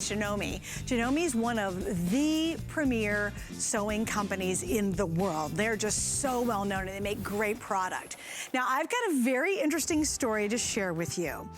Janome. Janome is one of the premier sewing companies in the world. They're just so well known and they make great product. Now, I've got a very interesting story to share with you.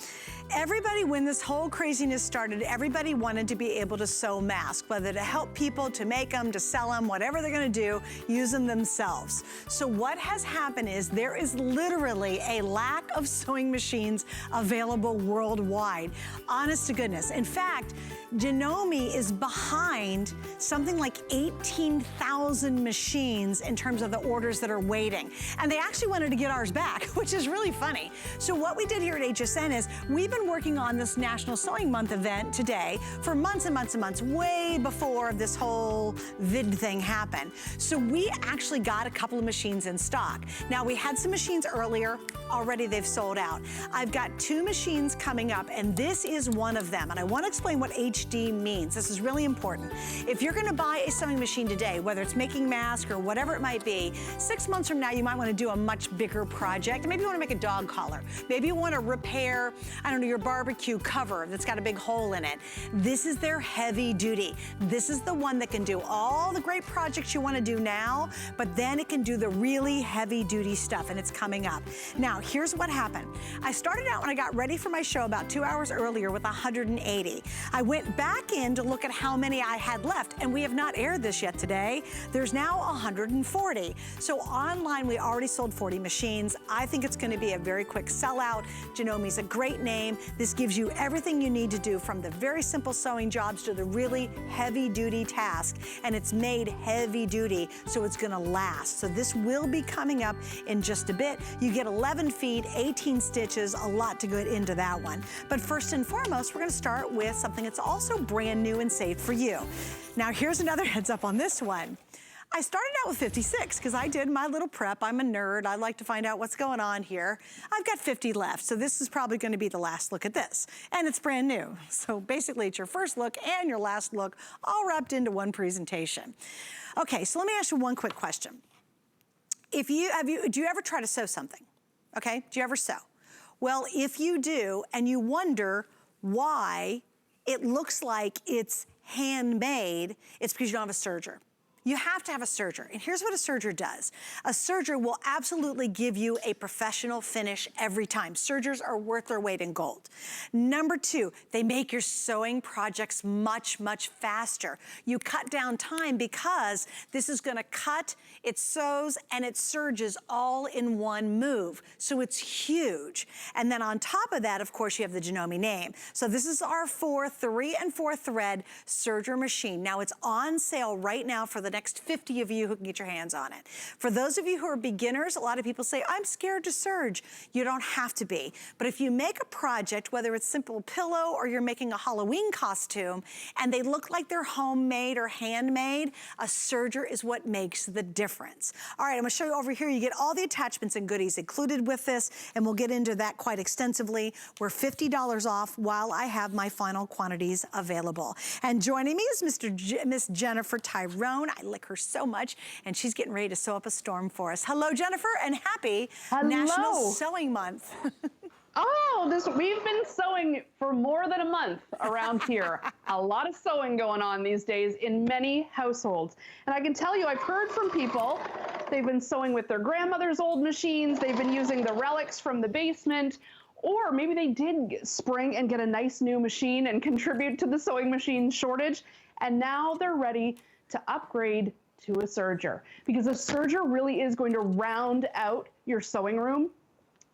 Everybody, when this whole craziness started, everybody wanted to be able to sew masks, whether to help people, to make them, to sell them, whatever they're gonna do, use them themselves. So what has happened is there is literally a lack of sewing machines available worldwide. Honest to goodness. In fact, Janome is behind something like 18,000 machines in terms of the orders that are waiting. And they actually wanted to get ours back, which is really funny. So what we did here at HSN is we've been working on this National Sewing Month event today for months and months and months, way before this whole vid thing happened. So we actually got a couple of machines in stock. Now, we had some machines earlier, already they've sold out. I've got 2 machines coming up, and this is one of them. And I want to explain what HD means. This is really important. If you're gonna buy a sewing machine today, whether it's making masks or whatever it might be, 6 months from now, you might wanna do a much bigger project. Maybe you wanna make a dog collar. Maybe you wanna repair, I don't know, your barbecue cover that's got a big hole in it. This is their heavy duty. This is the one that can do all the great projects you wanna do now, but then it can do the really heavy duty stuff, and it's coming up. Now, here's what happened. I started out when I got ready for my show about 2 hours earlier with 180. I went back in to look at how many I had left, and we have not aired this yet today. There's now 140. So online, we already sold 40 machines. I think it's gonna be a very quick sellout. Janome's a great name. This gives you everything you need to do, from the very simple sewing jobs to the really heavy duty task, and it's made heavy duty, so it's gonna last. So this will be coming up in just a bit. You get 11 feet, 18 stitches, a lot to go into that one. But first and foremost, we're gonna start with something that's also brand new and safe for you. Now, here's another heads up on this one. I started out with 56 because I did my little prep. I'm a nerd. I like to find out what's going on here. I've got 50 left, so this is probably going to be the last look at this. And it's brand new. So basically, it's your first look and your last look all wrapped into one presentation. Okay, so let me ask you one quick question. Do you ever try to sew something? Okay, do you ever sew? Well, if you do, and you wonder why it looks like it's handmade, it's because you don't have a serger. You have to have a serger, and here's what a serger does. A serger will absolutely give you a professional finish every time. Sergers are worth their weight in gold. Number 2, they make your sewing projects much, much faster. You cut down time because this is gonna cut, it sews, and it serges all in one move. So it's huge. And then on top of that, of course, you have the Janome name. So this is our 3 and 4 thread serger machine. Now, it's on sale right now for the next 50 of you who can get your hands on it. For those of you who are beginners, a lot of people say, I'm scared to serge. You don't have to be. But if you make a project, whether it's simple pillow or you're making a Halloween costume, and they look like they're homemade or handmade, a serger is what makes the difference. All right, I'm gonna show you over here. You get all the attachments and goodies included with this, and we'll get into that quite extensively. We're $50 off while I have my final quantities available. And joining me is Miss Jennifer Tyrone. I like her so much, and she's getting ready to sew up a storm for us. Hello, Jennifer, and happy National Sewing Month. We've been sewing for more than a month around here. A lot of sewing going on these days in many households. And I can tell you, I've heard from people, they've been sewing with their grandmother's old machines, they've been using the relics from the basement, or maybe they did spring and get a nice new machine and contribute to the sewing machine shortage, and now they're ready to upgrade to a serger, because a serger really is going to round out your sewing room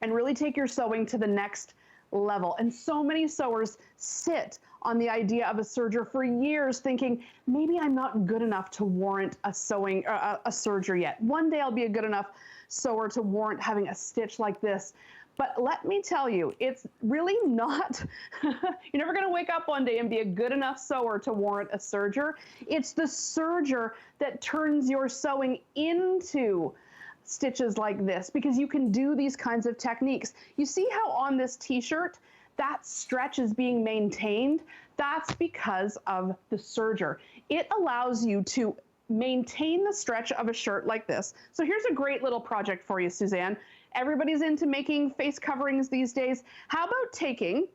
and really take your sewing to the next level. And so many sewers sit on the idea of a serger for years thinking, maybe I'm not good enough to warrant a serger yet. One day I'll be a good enough sewer to warrant having a stitch like this. But let me tell you, it's really not, you're never gonna wake up one day and be a good enough sewer to warrant a serger. It's the serger that turns your sewing into stitches like this, because you can do these kinds of techniques. You see how on this t-shirt, that stretch is being maintained? That's because of the serger. It allows you to maintain the stretch of a shirt like this. So here's a great little project for you, Suzanne. Everybody's into making face coverings these days. How about taking,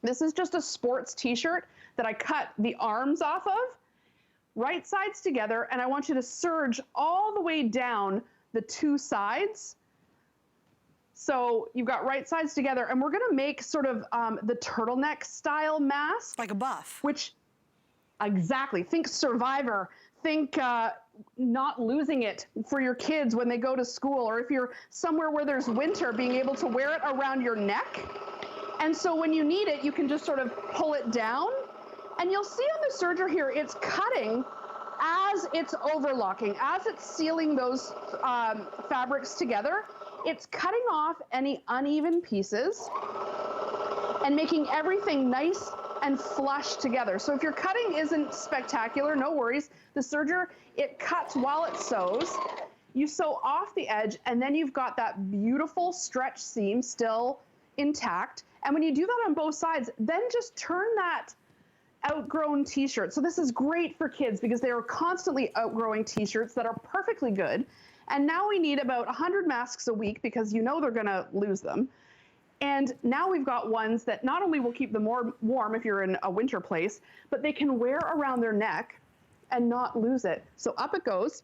this is just a sports t-shirt that I cut the arms off of, right sides together, and I want you to serge all the way down the two sides. So you've got right sides together, and we're gonna make sort of the turtleneck style mask. Like a buff. Which, exactly, think Survivor, think not losing it for your kids when they go to school, or if you're somewhere where there's winter, being able to wear it around your neck. And so when you need it, you can just sort of pull it down. And you'll see on the serger here, it's cutting as it's overlocking, as it's sealing those fabrics together. It's cutting off any uneven pieces and making everything nice and flush together. So if your cutting isn't spectacular, no worries. The serger, it cuts while it sews. You sew off the edge, and then you've got that beautiful stretch seam still intact. And when you do that on both sides, then just turn that outgrown t-shirt. So this is great for kids because they are constantly outgrowing t-shirts that are perfectly good. And now we need about 100 masks a week because you know they're gonna lose them. And now we've got ones that not only will keep them more warm if you're in a winter place, but they can wear around their neck and not lose it. So up it goes,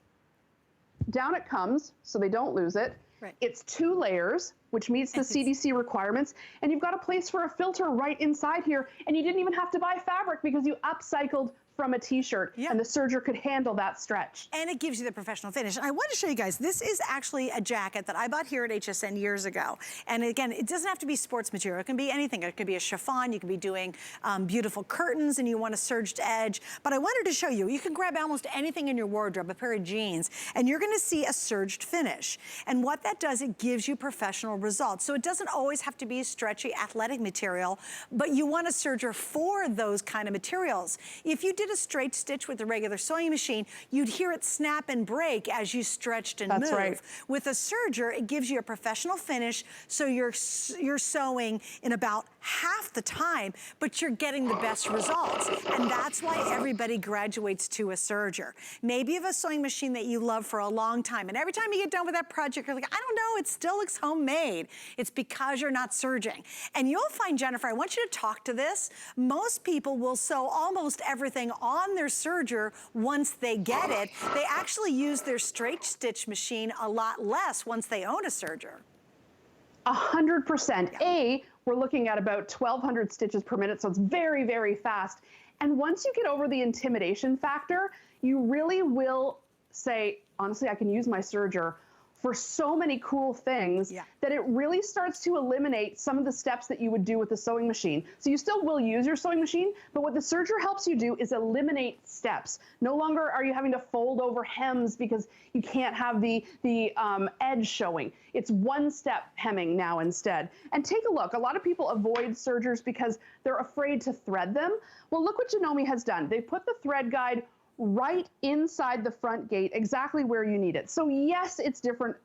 down it comes, so they don't lose it. Right. It's 2 layers, which meets the CDC requirements, and you've got a place for a filter right inside here, and you didn't even have to buy fabric because you upcycled from a t-shirt, and the serger could handle that stretch. And it gives you the professional finish. And I want to show you guys, this is actually a jacket that I bought here at HSN years ago. And again, it doesn't have to be sports material. It can be anything. It could be a chiffon. You can be doing beautiful curtains and you want a serged edge. But I wanted to show you, you can grab almost anything in your wardrobe, a pair of jeans, and you're gonna see a serged finish. And what that does, it gives you professional results. So it doesn't always have to be stretchy athletic material, but you want a serger for those kind of materials. If you did a straight stitch with a regular sewing machine, you'd hear it snap and break as you stretched and moved. Right. With a serger, it gives you a professional finish, so you're sewing in about half the time, but you're getting the best results. And that's why everybody graduates to a serger. Maybe you have a sewing machine that you love for a long time, and every time you get done with that project, you're like, I don't know, it still looks homemade. It's because you're not serging. And you'll find, Jennifer, I want you to talk to this. Most people will sew almost everything on their serger once they get it. They actually use their straight stitch machine a lot less once they own a serger. 100%. We're looking at about 1,200 stitches per minute, so it's very, very fast. And once you get over the intimidation factor, you really will say, honestly, I can use my serger for so many cool things that it really starts to eliminate some of the steps that you would do with the sewing machine. So you still will use your sewing machine, but what the serger helps you do is eliminate steps. No longer are you having to fold over hems because you can't have the edge showing. It's one step hemming now instead. And take a look, a lot of people avoid sergers because they're afraid to thread them. Well, look what Janome has done. They put the thread guide right inside the front gate, exactly where you need it. So yes, it's different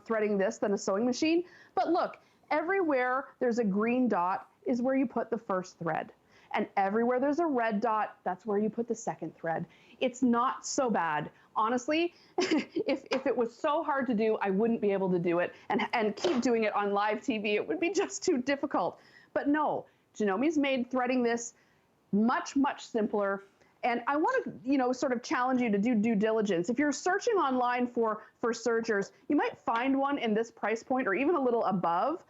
threading this than a sewing machine, but look, everywhere there's a green dot is where you put the first thread. And everywhere there's a red dot, that's where you put the second thread. It's not so bad. Honestly, if it was so hard to do, I wouldn't be able to do it and keep doing it on live TV. It would be just too difficult. But no, Janome's made threading this much, much simpler. And I want to, sort of challenge you to do due diligence. If you're searching online for sergers, you might find one in this price point or even a little above.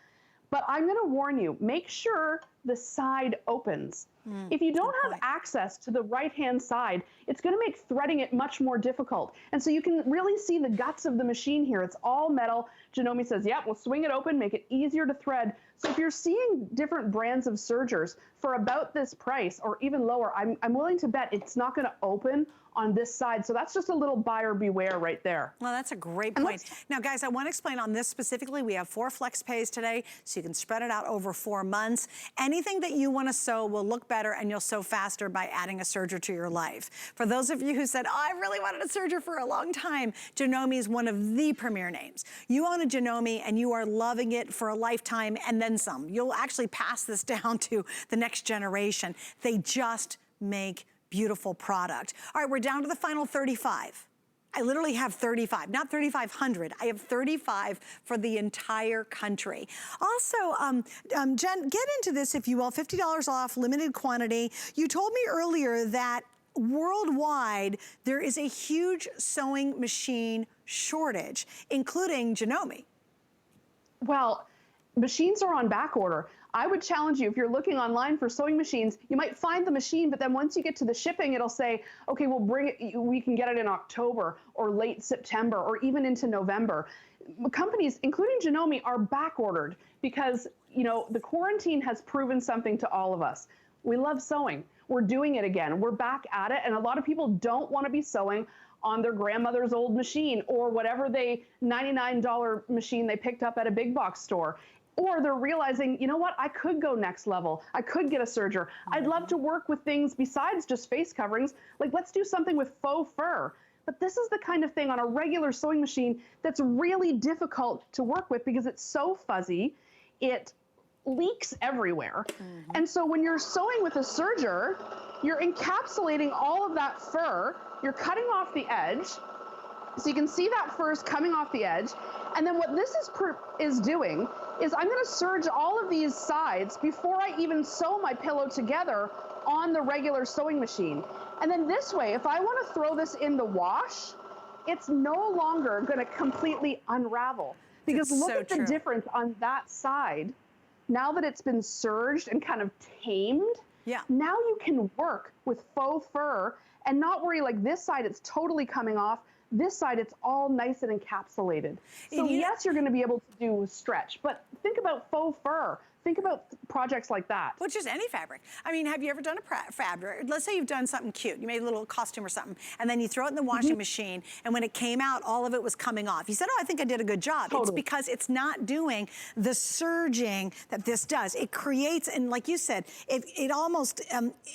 But I'm going to warn you, make sure the side opens. If you don't have access to the right-hand side, it's going to make threading it much more difficult. And so you can really see the guts of the machine here. It's all metal. Janome says, yep, we'll swing it open, make it easier to thread. So if you're seeing different brands of sergers for about this price or even lower, I'm willing to bet it's not going to open on this side. So that's just a little buyer beware right there. Well, that's a great point. Now, guys, I want to explain on this specifically. We have 4 flex pays today, so you can spread it out over 4 months. Anything that you want to sew will look better, and you'll sew faster by adding a serger to your life. For those of you who said, oh, I really wanted a serger for a long time, Janome is one of the premier names. You own a Janome, and you are loving it for a lifetime and then some. You'll actually pass this down to the next generation. They just make beautiful product. All right, we're down to the final 35. I literally have 35, not 3,500. I have 35 for the entire country. Also, Jen, get into this if you will. $50 off, limited quantity. You told me earlier that worldwide, there is a huge sewing machine shortage, including Janome. Well, machines are on back order. I would challenge you, if you're looking online for sewing machines, you might find the machine, but then once you get to the shipping, it'll say, okay, we'll bring it, we can get it in October or late September or even into November. Companies, including Janome, are back ordered because, you know, the quarantine has proven something to all of us. We love sewing. We're doing it again. We're back at it. And a lot of people don't want to be sewing on their grandmother's old machine or whatever $99 machine they picked up at a big box store. Or they're realizing, you know what, I could go next level. I could get a serger. I'd love to work with things besides just face coverings. Like, let's do something with faux fur. But this is the kind of thing on a regular sewing machine that's really difficult to work with because it's so fuzzy. It leaks everywhere. And so when you're sewing with a serger, you're encapsulating all of that fur. You're cutting off the edge. So you can see that fur is coming off the edge. And then what this is doing is I'm going to serge all of these sides before I even sew my pillow together on the regular sewing machine. And then this way, if I want to throw this in the wash, it's no longer going to completely unravel. Because look at the difference on that side. Now that it's been serged and kind of tamed, now you can work with faux fur and not worry like this side, it's totally coming off. This side, it's all nice and encapsulated. So yes, you're going to be able to do stretch, but think about faux fur. Think about projects like that. Well, just any fabric. I mean, have you ever done a fabric? Let's say you've done something cute. You made a little costume or something, and then you throw it in the washing machine, and when it came out, all of it was coming off. You said, oh, I think I did a good job. It's because it's not doing the serging that this does. It creates, and like you said, it almost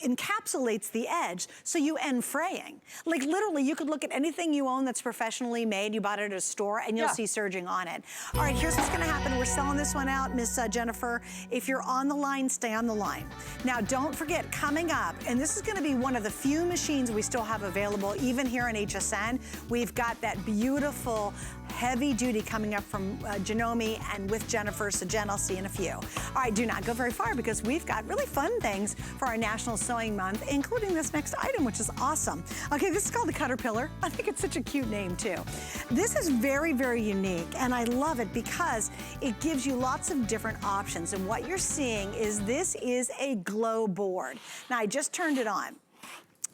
encapsulates the edge, so you end fraying. Like literally, you could look at anything you own that's professionally made, you bought it at a store, and you'll see serging on it. All right, here's what's gonna happen. We're selling this one out, Miss Jennifer. If you're on the line, stay on the line. Now, don't forget, coming up, and this is gonna be one of the few machines we still have available, even here in HSN, we've got that beautiful heavy duty coming up from Janome and with Jennifer. So Jen, I'll see you in a few. All right, do not go very far because we've got really fun things for our National Sewing Month, including this next item, which is awesome. Okay, this is called the Caterpillar. I think it's such a cute name too. This is very, very unique, and I love it because it gives you lots of different options. And what you're seeing is this is a glow board. Now, I just turned it on.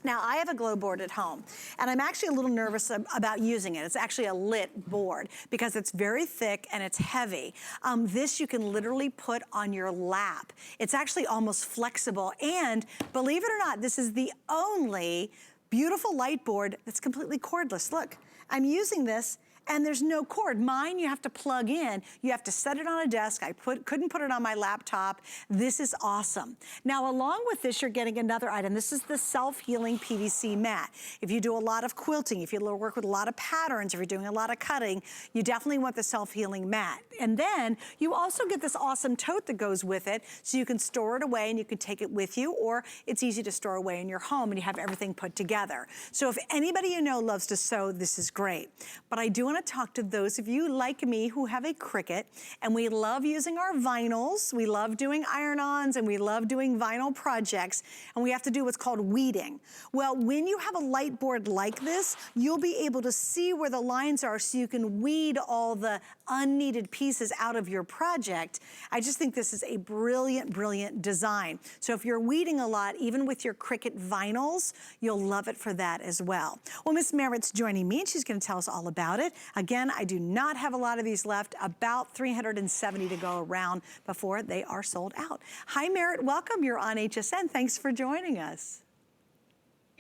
Now, I have a glow board at home, and I'm actually a little nervous about using it. It's actually a lit board because it's very thick and it's heavy. This you can literally put on your lap. It's actually almost flexible, and believe it or not, this is the only beautiful light board that's completely cordless. Look, I'm using this, and there's no cord. Mine, you have to plug in. You have to set it on a desk. I couldn't put it on my laptop. This is awesome. Now, along with this, you're getting another item. This is the self-healing PVC mat. If you do a lot of quilting, if you work with a lot of patterns, if you're doing a lot of cutting, you definitely want the self-healing mat. And then you also get this awesome tote that goes with it, so you can store it away and you can take it with you, or it's easy to store away in your home and you have everything put together. So if anybody you know loves to sew, this is great. But I do want to talk to those of you like me who have a Cricut, and we love using our vinyls. We love doing iron-ons, and we love doing vinyl projects, and we have to do what's called weeding. Well, when you have a light board like this, you'll be able to see where the lines are so you can weed all the unneeded pieces out of your project. I just think this is a brilliant, brilliant design. So if you're weeding a lot, even with your Cricut vinyls, you'll love it for that as well. Well, Miss Merritt's joining me, and she's going to tell us all about it. Again, I do not have a lot of these left, about 370 to go around before they are sold out. Hi, Merritt, welcome. You're on HSN. Thanks for joining us.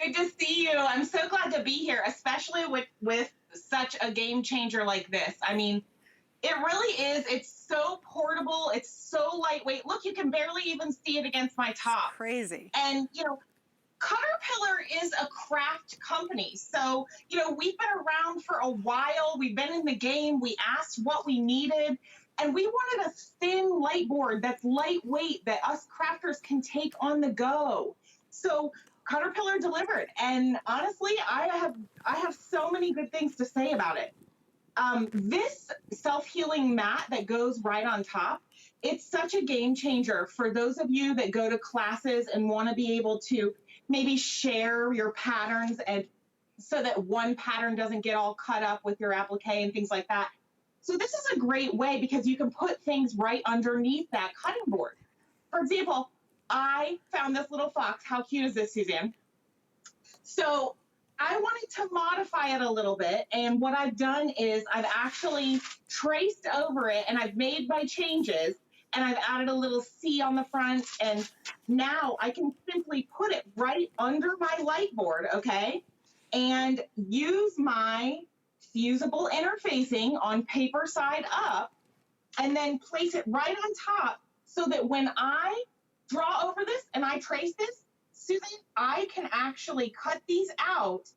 Good to see you. I'm so glad to be here, especially with such a game changer like this. I mean, it really is. It's so portable. It's so lightweight. Look, you can barely even see it against my top. It's crazy. And, you know, Caterpillar is a craft company. So, you know, we've been around for a while. We've been in the game. We asked what we needed, and we wanted a thin light board that's lightweight that us crafters can take on the go. So Caterpillar delivered. And honestly, I have so many good things to say about it. This self-healing mat that goes right on top, it's such a game changer for those of you that go to classes and want to be able to maybe share your patterns, and so that one pattern doesn't get all cut up with your applique and things like that. So this is a great way because you can put things right underneath that cutting board. For example, I found this little fox. How cute is this, Suzanne? So I wanted to modify it a little bit, and what I've done is I've actually traced over it, and I've made my changes, and I've added a little C on the front, and now I can simply put it right under my light board, okay, and use my fusible interfacing on paper side up, and then place it right on top so that when I draw over this and I trace this, Susan, I can actually cut these out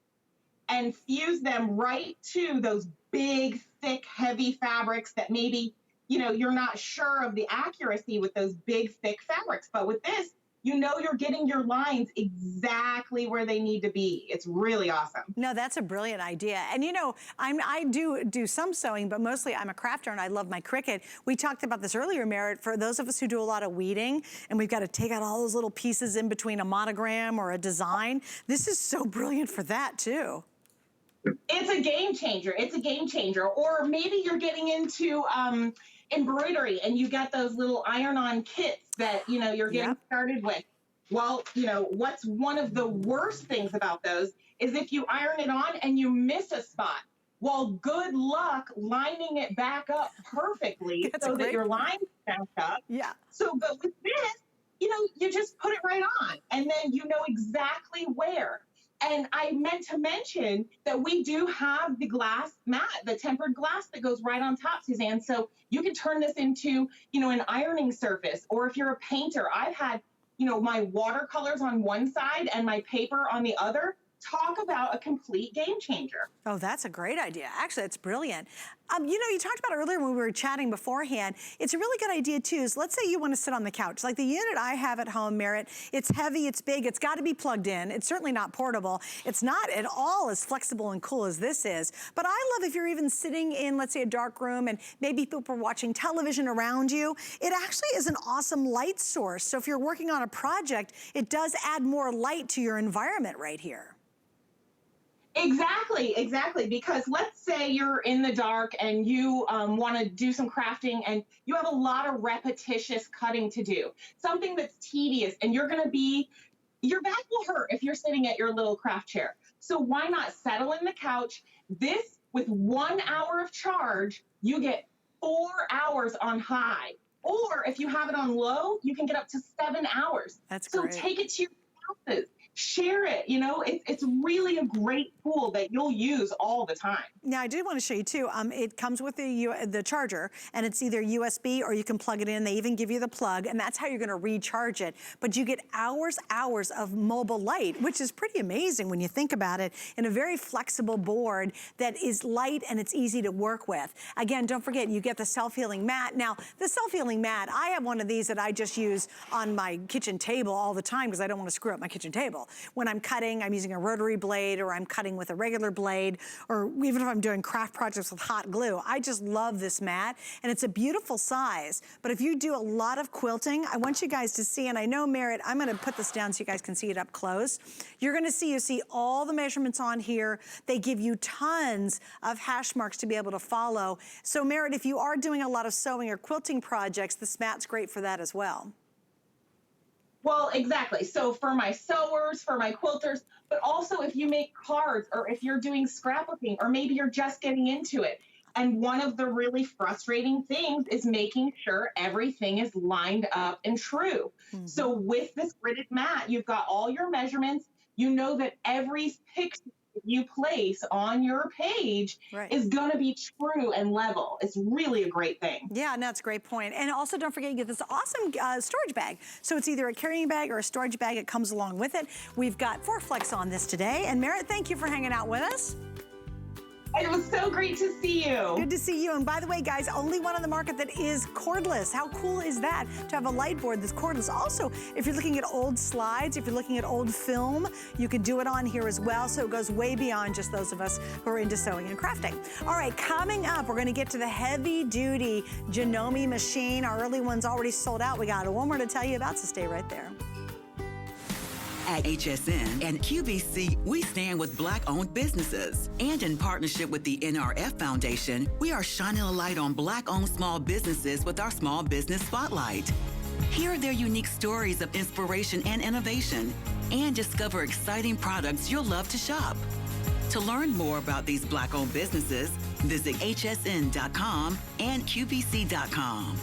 and fuse them right to those big, thick, heavy fabrics that maybe, you're not sure of the accuracy with those big, thick fabrics. But with this, you're getting your lines exactly where they need to be. It's really awesome. No, that's a brilliant idea. And I do some sewing, but mostly I'm a crafter and I love my Cricut. We talked about this earlier, Merritt, for those of us who do a lot of weeding and we've got to take out all those little pieces in between a monogram or a design. This is so brilliant for that too. It's a game changer. It's a game changer. Or maybe you're getting into embroidery and you got those little iron-on kits that, you're getting started with. Well, what's one of the worst things about those is if you iron it on and you miss a spot. Well, good luck lining it back up perfectly so that your line's back up. Yeah. So, but with this, you just put it right on and then you know exactly where. And I meant to mention that we do have the glass mat, the tempered glass that goes right on top, Suzanne. So you can turn this into, an ironing surface. Or if you're a painter, I've had, my watercolors on one side and my paper on the other. Talk about a complete game changer. Oh, that's a great idea. Actually, it's brilliant. You talked about earlier when we were chatting beforehand, it's a really good idea too, is let's say you want to sit on the couch. Like the unit I have at home, Merritt, it's heavy, it's big, it's got to be plugged in. It's certainly not portable. It's not at all as flexible and cool as this is. But I love if you're even sitting in, let's say, a dark room and maybe people are watching television around you, it actually is an awesome light source. So if you're working on a project, it does add more light to your environment right here. Exactly. Because let's say you're in the dark and you want to do some crafting and you have a lot of repetitious cutting to do, something that's tedious, and your back will hurt if you're sitting at your little craft chair. So why not settle in the couch? This, with 1 hour of charge, you get 4 hours on high. Or if you have it on low, you can get up to 7 hours. That's great. So take it to your houses. Share it, it's really a great tool that you'll use all the time. Now, I did want to show you too, it comes with the charger, and it's either USB or you can plug it in. They even give you the plug, and that's how you're going to recharge it. But you get hours of mobile light, which is pretty amazing when you think about it, in a very flexible board that is light and it's easy to work with. Again, don't forget, you get the self-healing mat. Now, the self-healing mat, I have one of these that I just use on my kitchen table all the time because I don't want to screw up my kitchen table. When I'm cutting, I'm using a rotary blade, or I'm cutting with a regular blade, or even if I'm doing craft projects with hot glue. I just love this mat, and it's a beautiful size. But if you do a lot of quilting, I want you guys to see, and I know, Merritt, I'm gonna put this down so you guys can see it up close. You're gonna see, you see all the measurements on here. They give you tons of hash marks to be able to follow. So Merritt, if you are doing a lot of sewing or quilting projects, this mat's great for that as well. Well, exactly. So for my sewers, for my quilters, but also if you make cards or if you're doing scrapbooking or maybe you're just getting into it. And one of the really frustrating things is making sure everything is lined up and true. Mm-hmm. So with this gridded mat, you've got all your measurements. You know that every picture you place on your page is going to be true and level. It's really a great thing. Yeah, no, it's a great point. And also don't forget, you get this awesome storage bag. So it's either a carrying bag or a storage bag. It comes along with it. We've got 4 flex on this today. And Merritt, thank you for hanging out with us. It was so great to see you. Good to see you. And by the way, guys, only one on the market that is cordless. How cool is that to have a light board that's cordless? Also, if you're looking at old slides, if you're looking at old film, you can do it on here as well. So it goes way beyond just those of us who are into sewing and crafting. All right, coming up, we're going to get to the heavy duty Janome machine. Our early one's already sold out. We got one more to tell you about, so stay right there. At HSN and QVC, we stand with Black-owned businesses. And in partnership with the NRF Foundation, we are shining a light on Black-owned small businesses with our Small Business Spotlight. Hear their unique stories of inspiration and innovation, and discover exciting products you'll love to shop. To learn more about these Black-owned businesses, visit hsn.com and qvc.com.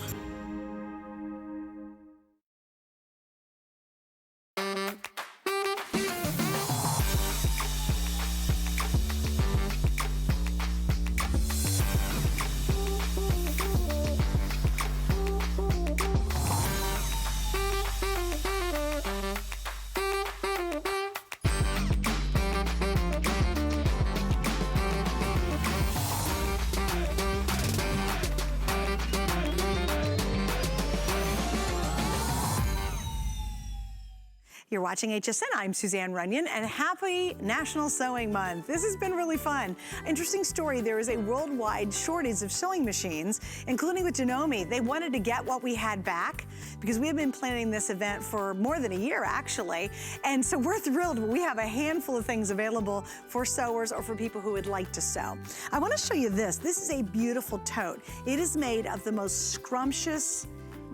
You're watching HSN. I'm Suzanne Runyon, and happy National Sewing Month. This has been really fun. Interesting story, there is a worldwide shortage of sewing machines, including with Janome. They wanted to get what we had back because we have been planning this event for more than a year, actually. And so we're thrilled. We have a handful of things available for sewers or for people who would like to sew. I want to show you this. This is a beautiful tote. It is made of the most scrumptious,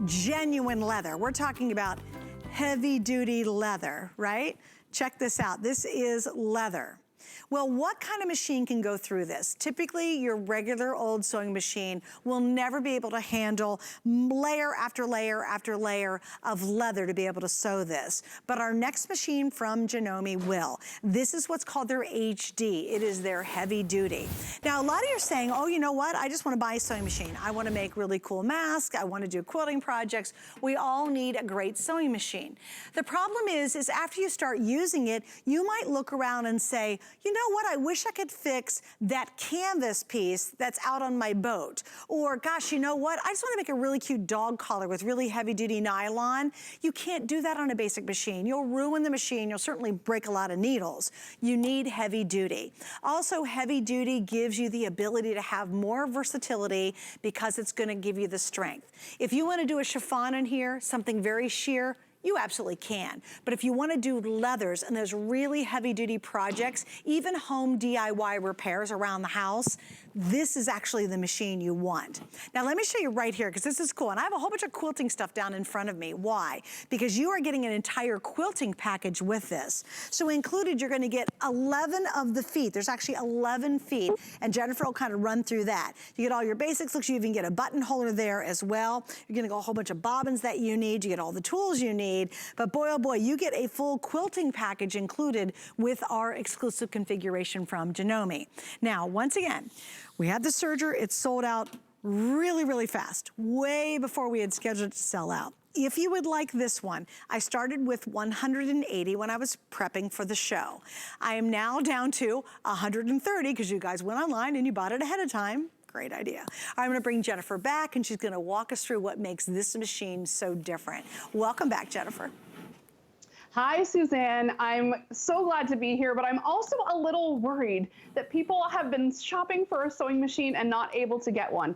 genuine leather. We're talking about heavy duty leather, right? Check this out. This is leather. Well, what kind of machine can go through this? Typically, your regular old sewing machine will never be able to handle layer after layer after layer of leather to be able to sew this. But our next machine from Janome will. This is what's called their HD. It is their heavy duty. Now, a lot of you are saying, oh, you know what? I just want to buy a sewing machine. I want to make really cool masks. I want to do quilting projects. We all need a great sewing machine. The problem is after you start using it, you might look around and say, you know what, I wish I could fix that canvas piece that's out on my boat. Or gosh, you know what, I just want to make a really cute dog collar with really heavy duty nylon. You can't do that on a basic machine. You'll ruin the machine. You'll certainly break a lot of needles. You need heavy duty. Also, heavy duty gives you the ability to have more versatility because it's going to give you the strength. If you want to do a chiffon in here, something very sheer, you absolutely can. But if you want to do leathers and those really heavy duty projects, even home DIY repairs around the house, this is actually the machine you want. Now let me show you right here, because this is cool. And I have a whole bunch of quilting stuff down in front of me. Why? Because you are getting an entire quilting package with this. So included, you're gonna get 11 of the feet. There's actually 11 feet, and Jennifer will kind of run through that. You get all your basics. Look, you even get a button holder there as well. You're gonna get a whole bunch of bobbins that you need. You get all the tools you need. But boy, oh boy, you get a full quilting package included with our exclusive configuration from Janome. Now, once again, we had the serger. It sold out really, really fast, way before we had scheduled it to sell out. If you would like this one, I started with 180 when I was prepping for the show. I am now down to 130 because you guys went online and you bought it ahead of time. Great idea. I'm gonna bring Jennifer back and she's gonna walk us through what makes this machine so different. Welcome back, Jennifer. Hi, Suzanne. I'm so glad to be here, but I'm also a little worried that people have been shopping for a sewing machine and not able to get one.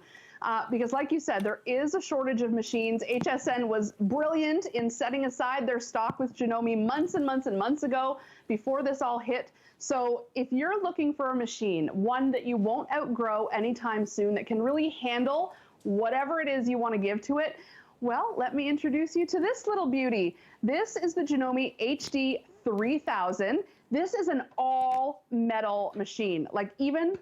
Because like you said, there is a shortage of machines. HSN was brilliant in setting aside their stock with Janome months and months and months ago before this all hit. So if you're looking for a machine, one that you won't outgrow anytime soon, that can really handle whatever it is you want to give to it, well, let me introduce you to this little beauty. This is the Janome HD 3000. This is an all metal machine. Like even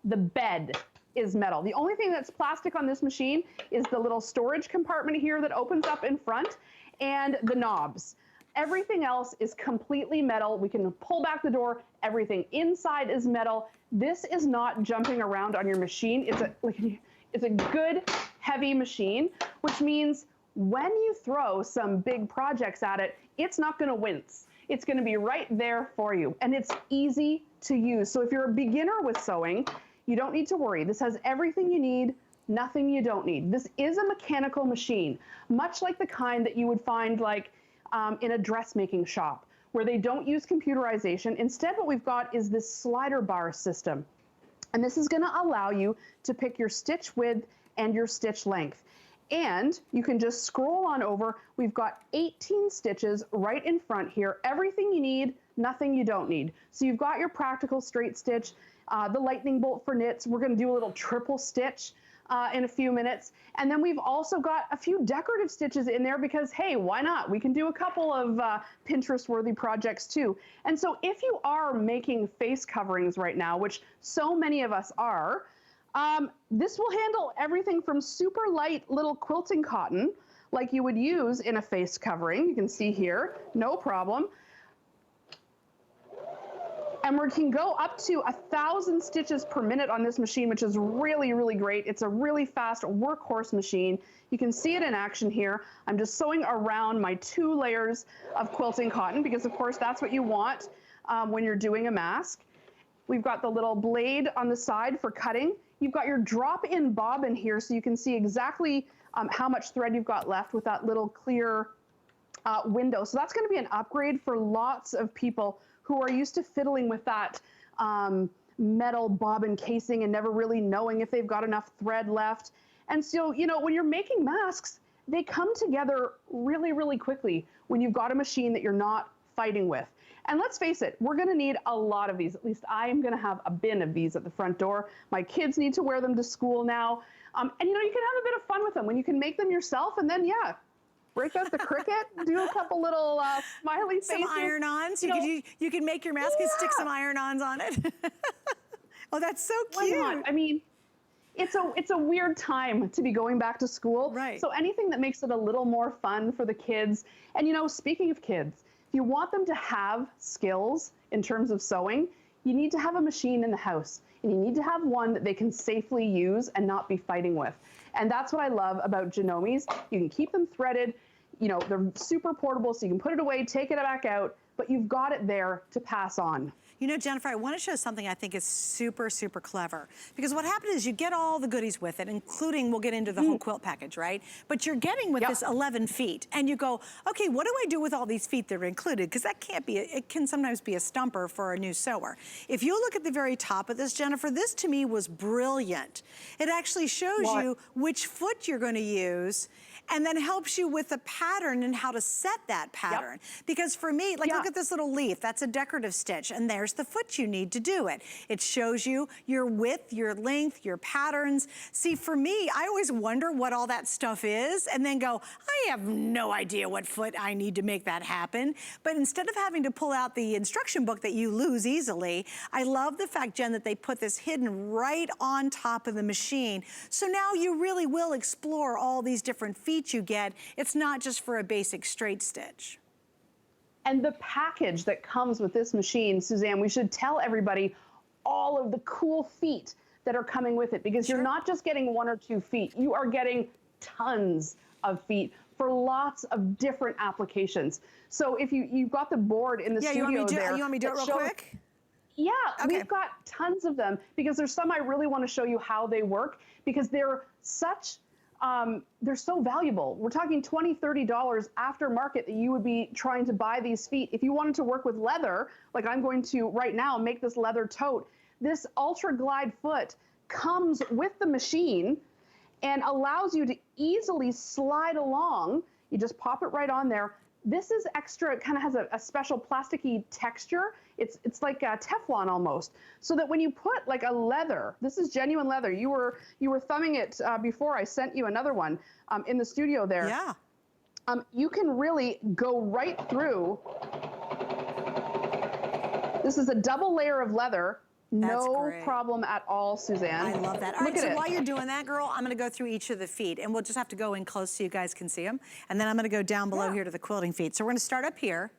the bed is metal. The only thing that's plastic on this machine is the little storage compartment here that opens up in front and the knobs. Everything else is completely metal. We can pull back the door. Everything inside is metal. This is not jumping around on your machine. It's a good, heavy machine, which means when you throw some big projects at it, it's not gonna wince. It's gonna be right there for you, and it's easy to use. So if you're a beginner with sewing, you don't need to worry. This has everything you need, nothing you don't need. This is a mechanical machine, much like the kind that you would find like in a dressmaking shop, where they don't use computerization. Instead, what we've got is this slider bar system. And this is gonna allow you to pick your stitch width and your stitch length. And you can just scroll on over. We've got 18 stitches right in front here. Everything you need, nothing you don't need. So you've got your practical straight stitch, the lightning bolt for knits. We're gonna do a little triple stitch in a few minutes. And then we've also got a few decorative stitches in there because, hey, why not? We can do a couple of Pinterest-worthy projects too. And so if you are making face coverings right now, which so many of us are, this will handle everything from super light little quilting cotton, like you would use in a face covering. You can see here, no problem. And we can go up to 1,000 stitches per minute on this machine, which is really, really great. It's a really fast workhorse machine. You can see it in action here. I'm just sewing around my 2 layers of quilting cotton because, of course, that's what you want when you're doing a mask. We've got the little blade on the side for cutting. You've got your drop-in bobbin here, so you can see exactly how much thread you've got left with that little clear window. So that's going to be an upgrade for lots of people who are used to fiddling with that metal bobbin casing and never really knowing if they've got enough thread left. And so, you know, when you're making masks, they come together really, really quickly when you've got a machine that you're not fighting with. And let's face it, we're gonna need a lot of these. At least I am gonna have a bin of these at the front door. My kids need to wear them to school now. And you know, you can have a bit of fun with them when you can make them yourself, and then break out the Cricut, do a couple little smiley faces. Some iron-ons. You can make your mask and stick some iron-ons on it. Oh, that's so cute. Why not? I mean, it's a weird time to be going back to school. Right. So anything that makes it a little more fun for the kids. And you know, speaking of kids, if you want them to have skills in terms of sewing, you need to have a machine in the house. And you need to have one that they can safely use and not be fighting with. And that's what I love about Janomes. You can keep them threaded. You know, they're super portable, so you can put it away, take it back out, but you've got it there to pass on. You know, Jennifer, I want to show something I think is super, super clever. Because what happened is you get all the goodies with it, including, we'll get into the whole quilt package, right? But you're getting with this 11 feet. And you go, okay, what do I do with all these feet that are included? Because that can't be, it can sometimes be a stumper for a new sewer. If you look at the very top of this, Jennifer, this to me was brilliant. It actually shows you which foot you're going to use, and then helps you with the pattern and how to set that pattern. Because for me, like look at this little leaf, that's a decorative stitch, and there's the foot you need to do it. It shows you your width, your length, your patterns. See, for me, I always wonder what all that stuff is and then go, I have no idea what foot I need to make that happen. But instead of having to pull out the instruction book that you lose easily, I love the fact, Jen, that they put this hidden right on top of the machine. So now you really will explore all these different feet you get. It's not just for a basic straight stitch. And the package that comes with this machine, Suzanne, we should tell everybody all of the cool feet that are coming with it, because you're not just getting 1 or 2 feet, you are getting tons of feet for lots of different applications. So if you've got the board in the studio you want me to do it real quick? Yeah, we've got tons of them, because there's some I really want to show you how they work, because they're such they're so valuable. We're talking $20, $30 after market that you would be trying to buy these feet. If you wanted to work with leather, like I'm going to right now make this leather tote, this Ultra Glide foot comes with the machine and allows you to easily slide along. You just pop it right on there. This is extra, it kind of has a special plasticky texture. It's like a Teflon almost. So that when you put like a leather, this is genuine leather. You were thumbing it before I sent you another one in the studio there. Yeah. You can really go right through. This is a double layer of leather. No problem at all, Suzanne. I love that. All right, so while you're doing that, girl, I'm gonna go through each of the feet, and we'll just have to go in close so you guys can see them. And then I'm gonna go down below here to the quilting feet. So we're gonna start up here.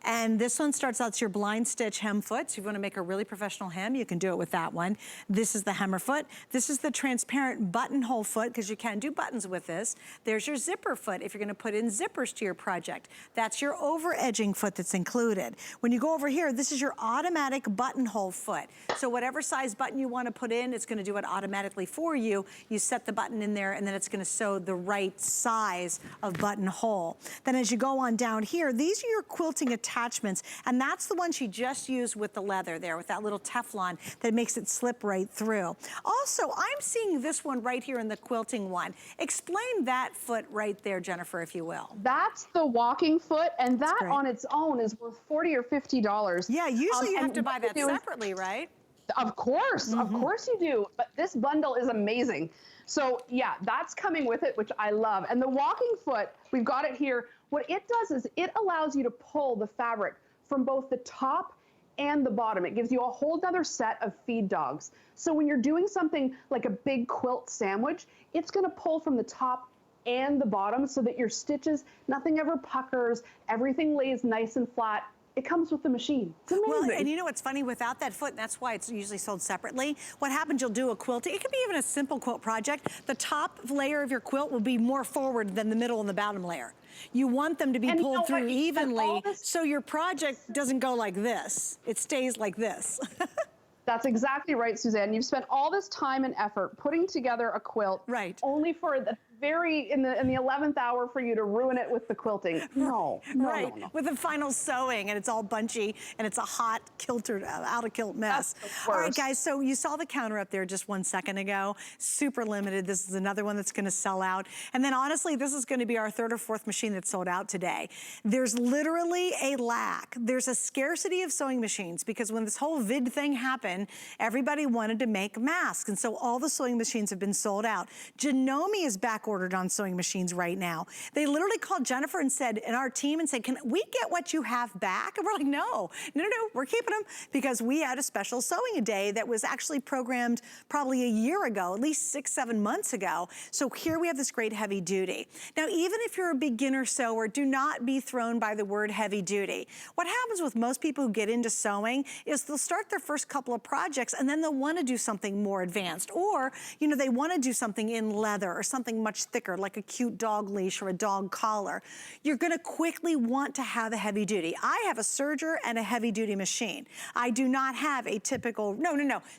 And this one starts out, it's your blind stitch hem foot. So if you wanna make a really professional hem, you can do it with that one. This is the hemmer foot. This is the transparent buttonhole foot, because you can do buttons with this. There's your zipper foot if you're gonna put in zippers to your project. That's your over edging foot that's included. When you go over here, this is your automatic buttonhole foot. So whatever size button you wanna put in, it's gonna do it automatically for you. You set the button in there and then it's gonna sew the right size of buttonhole. Then as you go on down here, these are your quilting attachments, and that's the one she just used with the leather there, with that little Teflon that makes it slip right through. Also, I'm seeing this one right here in the quilting one. Explain that foot right there, Jennifer, if you will. That's the walking foot, and that on its own is worth $40 or $50. Yeah, usually you have to buy that separately, right? Of course you do. But this bundle is amazing. So yeah, that's coming with it, which I love. And the walking foot, we've got it here. What it does is it allows you to pull the fabric from both the top and the bottom. It gives you a whole nother set of feed dogs. So when you're doing something like a big quilt sandwich, it's gonna pull from the top and the bottom so that your stitches, nothing ever puckers, everything lays nice and flat. It comes with the machine. It's amazing. Well, and you know what's funny, without that foot, and that's why it's usually sold separately, what happens, you'll do a quilt, it could be even a simple quilt project, the top layer of your quilt will be more forward than the middle and the bottom layer. You want them to be pulled through evenly so your project doesn't go like this. It stays like this. That's exactly right, Suzanne. You've spent all this time and effort putting together a quilt, only for the in the 11th hour for you to ruin it with the quilting. No. With the final sewing, and it's all bunchy, and it's a hot, kiltered, out of kilt mess. All right, guys, so you saw the counter up there just 1 second ago. Super limited. This is another one that's gonna sell out. And then honestly, this is gonna be our third or fourth machine that's sold out today. There's literally a lack. There's a scarcity of sewing machines, because when this whole vid thing happened, everybody wanted to make masks, and so all the sewing machines have been sold out. Janome is back ordered on sewing machines right now. They literally called Jennifer and said, and our team, and said, can we get what you have back? And we're like, no, we're keeping them, because we had a special sewing a day that was actually programmed probably a year ago, at least 6, 7 months ago. So here we have this great heavy duty. Now, even if you're a beginner sewer, do not be thrown by the word heavy duty. What happens with most people who get into sewing is they'll start their first couple of projects and then they'll want to do something more advanced, or, you know, they want to do something in leather or something much thicker, like a cute dog leash or a dog collar. You're gonna quickly want to have a heavy duty. I have a serger and a heavy duty machine. I do not have a typical,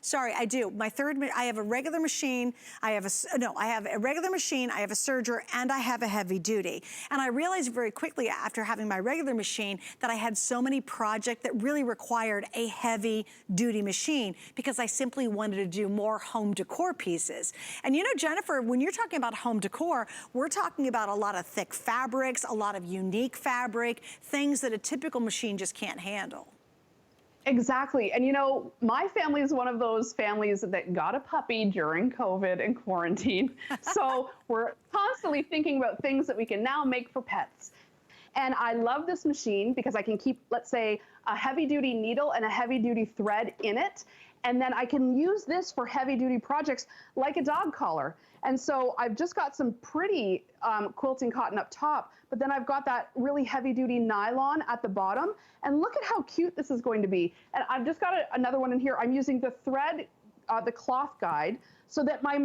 sorry, I do. I have a regular machine, I have a regular machine, I have a serger, and I have a heavy duty. And I realized very quickly after having my regular machine that I had so many projects that really required a heavy duty machine, because I simply wanted to do more home decor pieces. And you know, Jennifer, when you're talking about home decor, we're talking about a lot of thick fabrics, a lot of unique fabric, things that a typical machine just can't handle. Exactly. And you know, my family is one of those families that got a puppy during COVID and quarantine. So we're constantly thinking about things that we can now make for pets. And I love this machine because I can keep, let's say, a heavy duty needle and a heavy duty thread in it. And then I can use this for heavy duty projects like a dog collar. And so I've just got some pretty quilting cotton up top, but then I've got that really heavy duty nylon at the bottom. And look at how cute this is going to be. And I've just got another one in here. I'm using the thread, the cloth guide, so that my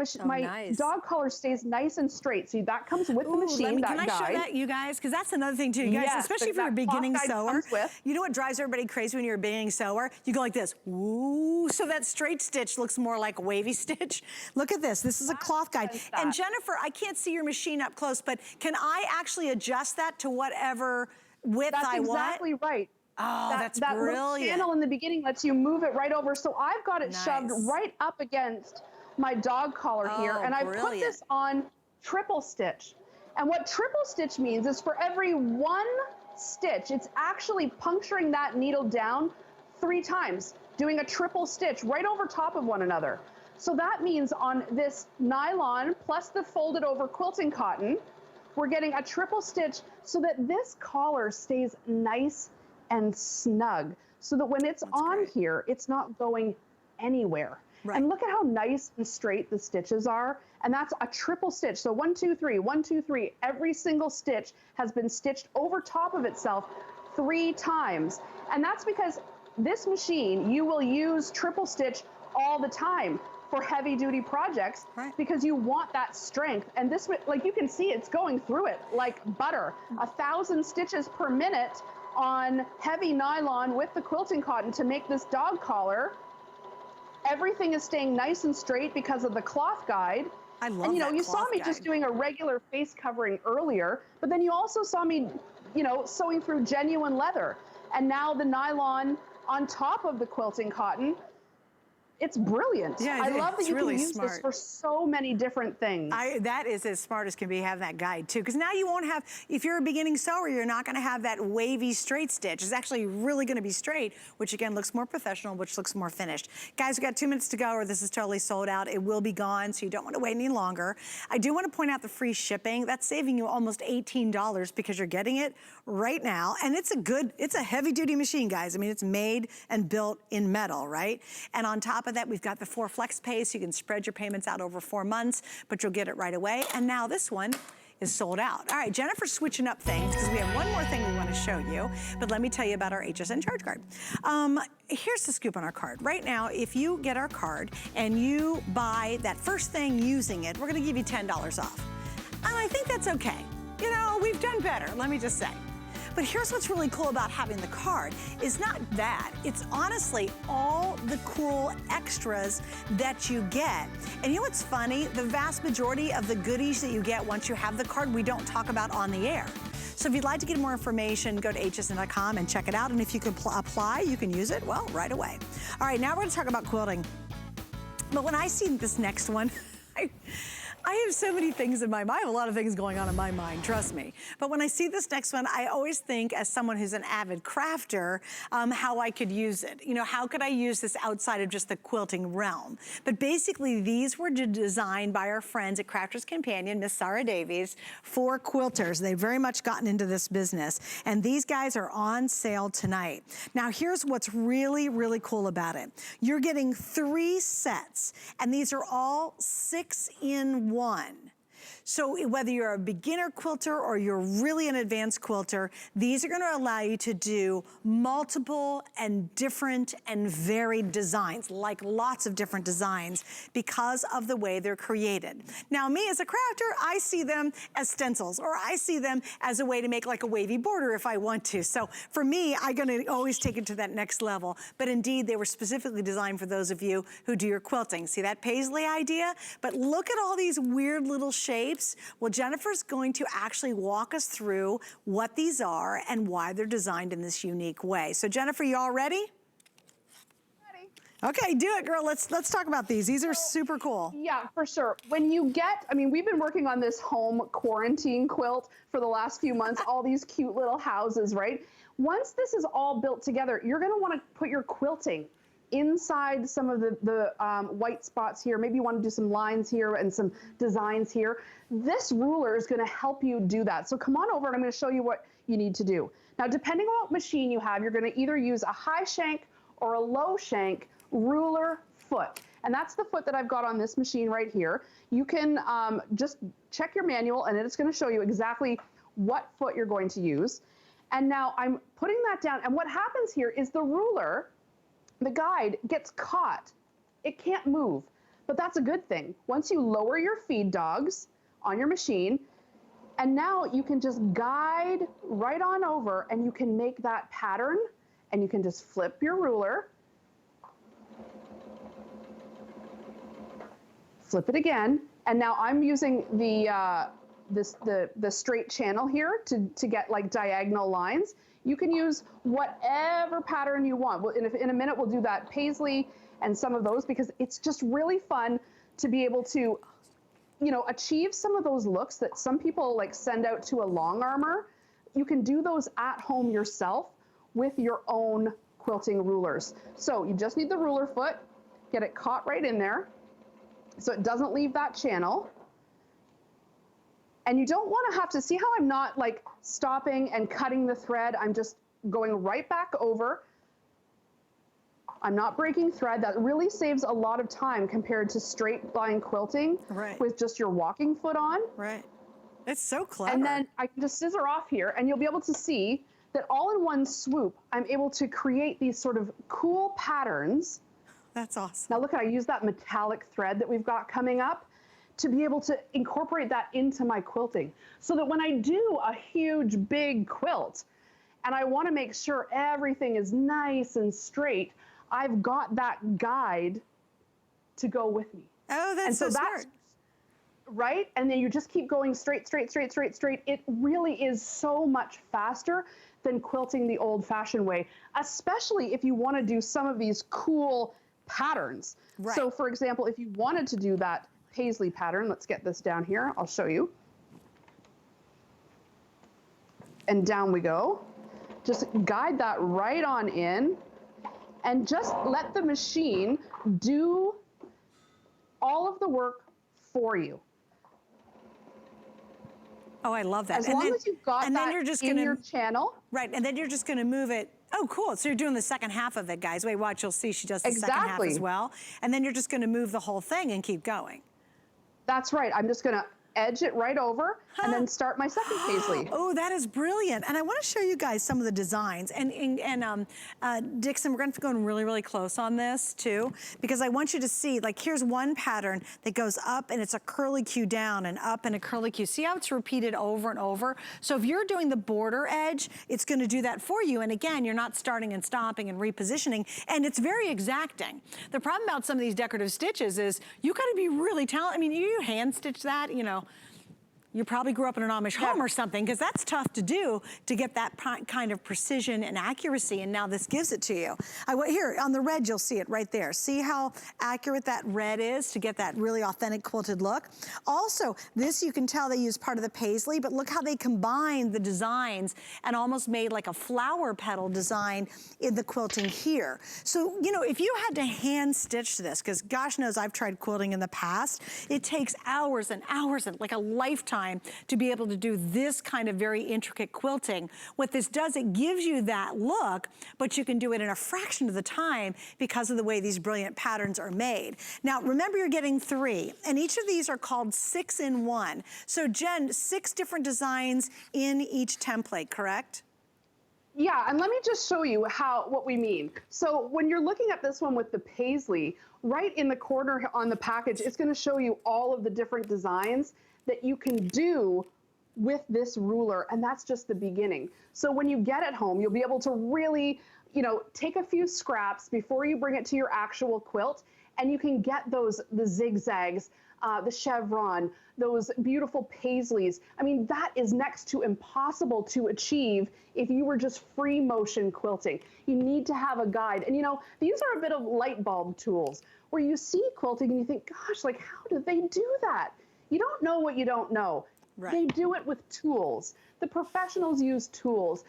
dog collar stays nice and straight. See, that comes with the machine, Can I show that, you guys? Because that's another thing too, you guys, especially if you're a beginning sewer. You know what drives everybody crazy when you're a beginning sewer? You go like this, woo, so that straight stitch looks more like a wavy stitch. Look at this, this is a cloth guide. And Jennifer, I can't see your machine up close, but can I actually adjust that to whatever width I want? That's exactly right. Oh, that's brilliant. That little channel in the beginning lets you move it right over. So I've got it shoved right up against my dog collar here, and I put this on triple stitch. And what triple stitch means is for every one stitch, it's actually puncturing that needle down 3 times, doing a triple stitch right over top of one another. So that means on this nylon plus the folded over quilting cotton, we're getting a triple stitch so that this collar stays nice and snug, so that when it's on here, it's not going anywhere. And look at how nice and straight the stitches are. And that's a triple stitch. So 1, 2, 3, 1, 2, 3. Every single stitch has been stitched over top of itself 3 times. And that's because this machine, you will use triple stitch all the time for heavy duty projects, because you want that strength. And this, like you can see, it's going through it like butter. 1,000 stitches per minute on heavy nylon with the quilting cotton to make this dog collar. Everything is staying nice and straight because of the cloth guide. I love and you that saw me guide. just doing a regular face covering earlier, but then you also saw me, sewing through genuine leather. And now the nylon on top of the quilting cotton. It's brilliant. Yeah, I love that you really can use this for so many different things. That is as smart as can be, having that guide too, because now you won't have, if you're a beginning sewer, you're not going to have that wavy straight stitch. It's actually really going to be straight, which again looks more professional, which looks more finished. Guys, we've got 2 minutes to go, or this is totally sold out. It will be gone, so you don't want to wait any longer. I do want to point out the free shipping. That's saving you almost $18 because you're getting it right now, and it's a heavy duty machine, guys. I mean, it's made and built in metal, right? And on top of that, we've got the 4 flex pay, so you can spread your payments out over 4 months, but you'll get it right away. And now this one is sold out. All right, Jennifer's switching up things because we have one more thing we want to show you, but let me tell you about our HSN charge card. Here's the scoop on our card. Right now, if you get our card and you buy that first thing using it, we're going to give you $10 off. And I think that's okay. We've done better, let me just say. But here's what's really cool about having the card is not that, it's honestly all the cool extras that you get. And you know what's funny? The vast majority of the goodies that you get once you have the card, we don't talk about on the air. So if you'd like to get more information, go to hsn.com and check it out. And if you can apply, you can use it, well, right away. All right, now we're gonna talk about quilting. But when I see this next one, I have so many things in my mind. I have a lot of things going on in my mind, trust me. But when I see this next one, I always think, as someone who's an avid crafter, how I could use it. How could I use this outside of just the quilting realm? But basically, these were designed by our friends at Crafters Companion, Miss Sarah Davies, for quilters. They've very much gotten into this business. And these guys are on sale tonight. Now, here's what's really, really cool about it. You're getting 3 sets, and these are all 6-in-1. So whether you're a beginner quilter or you're really an advanced quilter, these are going to allow you to do multiple and different and varied designs, like lots of different designs, because of the way they're created. Now, me as a crafter, I see them as stencils, or I see them as a way to make like a wavy border if I want to. So for me, I'm going to always take it to that next level. But indeed, they were specifically designed for those of you who do your quilting. See that paisley idea? But look at all these weird little shapes. Well, Jennifer's going to actually walk us through what these are and why they're designed in this unique way. So Jennifer, you all ready? Ready. Okay, do it, girl. Let's talk about these. These are super cool. Yeah, for sure. When you get, we've been working on this home quarantine quilt for the last few months, all these cute little houses, right? Once this is all built together, you're going to want to put your quilting inside some of the white spots here. Maybe you want to do some lines here and some designs here. This ruler is going to help you do that. So come on over and I'm going to show you what you need to do. Now, depending on what machine you have, you're going to either use a high shank or a low shank ruler foot. And that's the foot that I've got on this machine right here. You can just check your manual and it's going to show you exactly what foot you're going to use. And now I'm putting that down. And what happens here is the ruler, the guide, gets caught. It can't move, but that's a good thing. Once you lower your feed dogs on your machine, and now you can just guide right on over and you can make that pattern and you can just flip your ruler, flip it again. And now I'm using the straight channel here to get like diagonal lines. You can use whatever pattern you want. In a minute, we'll do that paisley and some of those because it's just really fun to be able to, achieve some of those looks that some people like send out to a long armor. You can do those at home yourself with your own quilting rulers. So you just need the ruler foot, get it caught right in there so it doesn't leave that channel. And you don't want to have to see how I'm not like stopping and cutting the thread. I'm just going right back over. I'm not breaking thread. That really saves a lot of time compared to straight line quilting with just your walking foot on. Right. It's so clever. And then I can just scissor off here and you'll be able to see that all in one swoop, I'm able to create these sort of cool patterns. That's awesome. Now look, I use that metallic thread that we've got coming up to be able to incorporate that into my quilting, so that when I do a huge, big quilt, and I want to make sure everything is nice and straight, I've got that guide to go with me. Oh, that's so smart. Right? And then you just keep going straight, straight, straight, straight, straight. It really is so much faster than quilting the old-fashioned way, especially if you want to do some of these cool patterns. Right. So for example, if you wanted to do that paisley pattern, let's get this down here, I'll show you. And down we go. Just guide that right on in and just let the machine do all of the work for you. Oh, I love that. As long as you've got that in your channel. Right, and then you're just gonna move it. Oh, cool, so you're doing the second half of it, guys. Wait, watch, you'll see she does the second half as well. And then you're just gonna move the whole thing and keep going. That's right, I'm just gonna edge it right over and then start my second paisley. Oh, that is brilliant. And I want to show you guys some of the designs. And Dixon, we're going to go really, really close on this too, because I want you to see, like, here's one pattern that goes up and it's a curly Q down and up and a curly Q. See how it's repeated over and over? So if you're doing the border edge, it's going to do that for you. And again, you're not starting and stopping and repositioning, and it's very exacting. The problem about some of these decorative stitches is you got to be really talented. I mean, you hand stitch that, you know, you probably grew up in an Amish home or something, because that's tough to do, to get that kind of precision and accuracy, and now this gives it to you. Here, on the red, you'll see it right there. See how accurate that red is to get that really authentic quilted look? Also, this you can tell they use part of the paisley, but look how they combined the designs and almost made like a flower petal design in the quilting here. So, you know, if you had to hand stitch this, because gosh knows I've tried quilting in the past, it takes hours and hours and like a lifetime to be able to do this kind of very intricate quilting. What this does, it gives you that look, but you can do it in a fraction of the time because of the way these brilliant patterns are made. Now, remember, you're getting 3, and each of these are called 6-in-1. So Jen, 6 different designs in each template, correct? Yeah, and let me just show you what we mean. So when you're looking at this one with the paisley, right in the corner on the package, it's going to show you all of the different designs that you can do with this ruler, and that's just the beginning. So when you get it home, you'll be able to really, you know, take a few scraps before you bring it to your actual quilt, and you can get the zigzags, the chevron, those beautiful paisleys. I mean, that is next to impossible to achieve if you were just free motion quilting. You need to have a guide. And you know, these are a bit of light bulb tools where you see quilting and you think, gosh, like, how do they do that? You don't know what you don't know. Right. They do it with tools. The professionals use tools.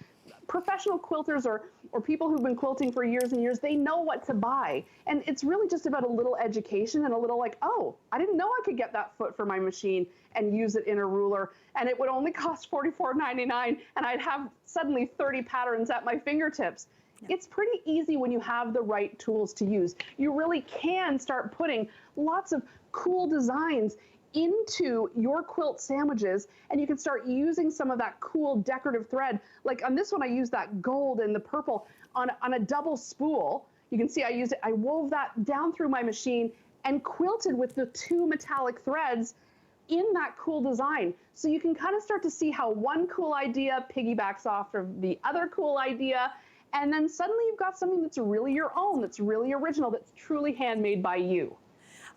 Professional quilters or people who've been quilting for years and years, they know what to buy. And it's really just about a little education and a little like, oh, I didn't know I could get that foot for my machine and use it in a ruler. And it would only cost $44.99, and I'd have suddenly 30 patterns at my fingertips. Yeah. It's pretty easy when you have the right tools to use. You really can start putting lots of cool designs into your quilt sandwiches, and you can start using some of that cool decorative thread. Like on this one, I used that gold and the purple on a double spool. You can see I wove that down through my machine and quilted with the 2 metallic threads in that cool design. So you can kind of start to see how one cool idea piggybacks off of the other cool idea, and then suddenly you've got something that's really your own, that's really original, that's truly handmade by you.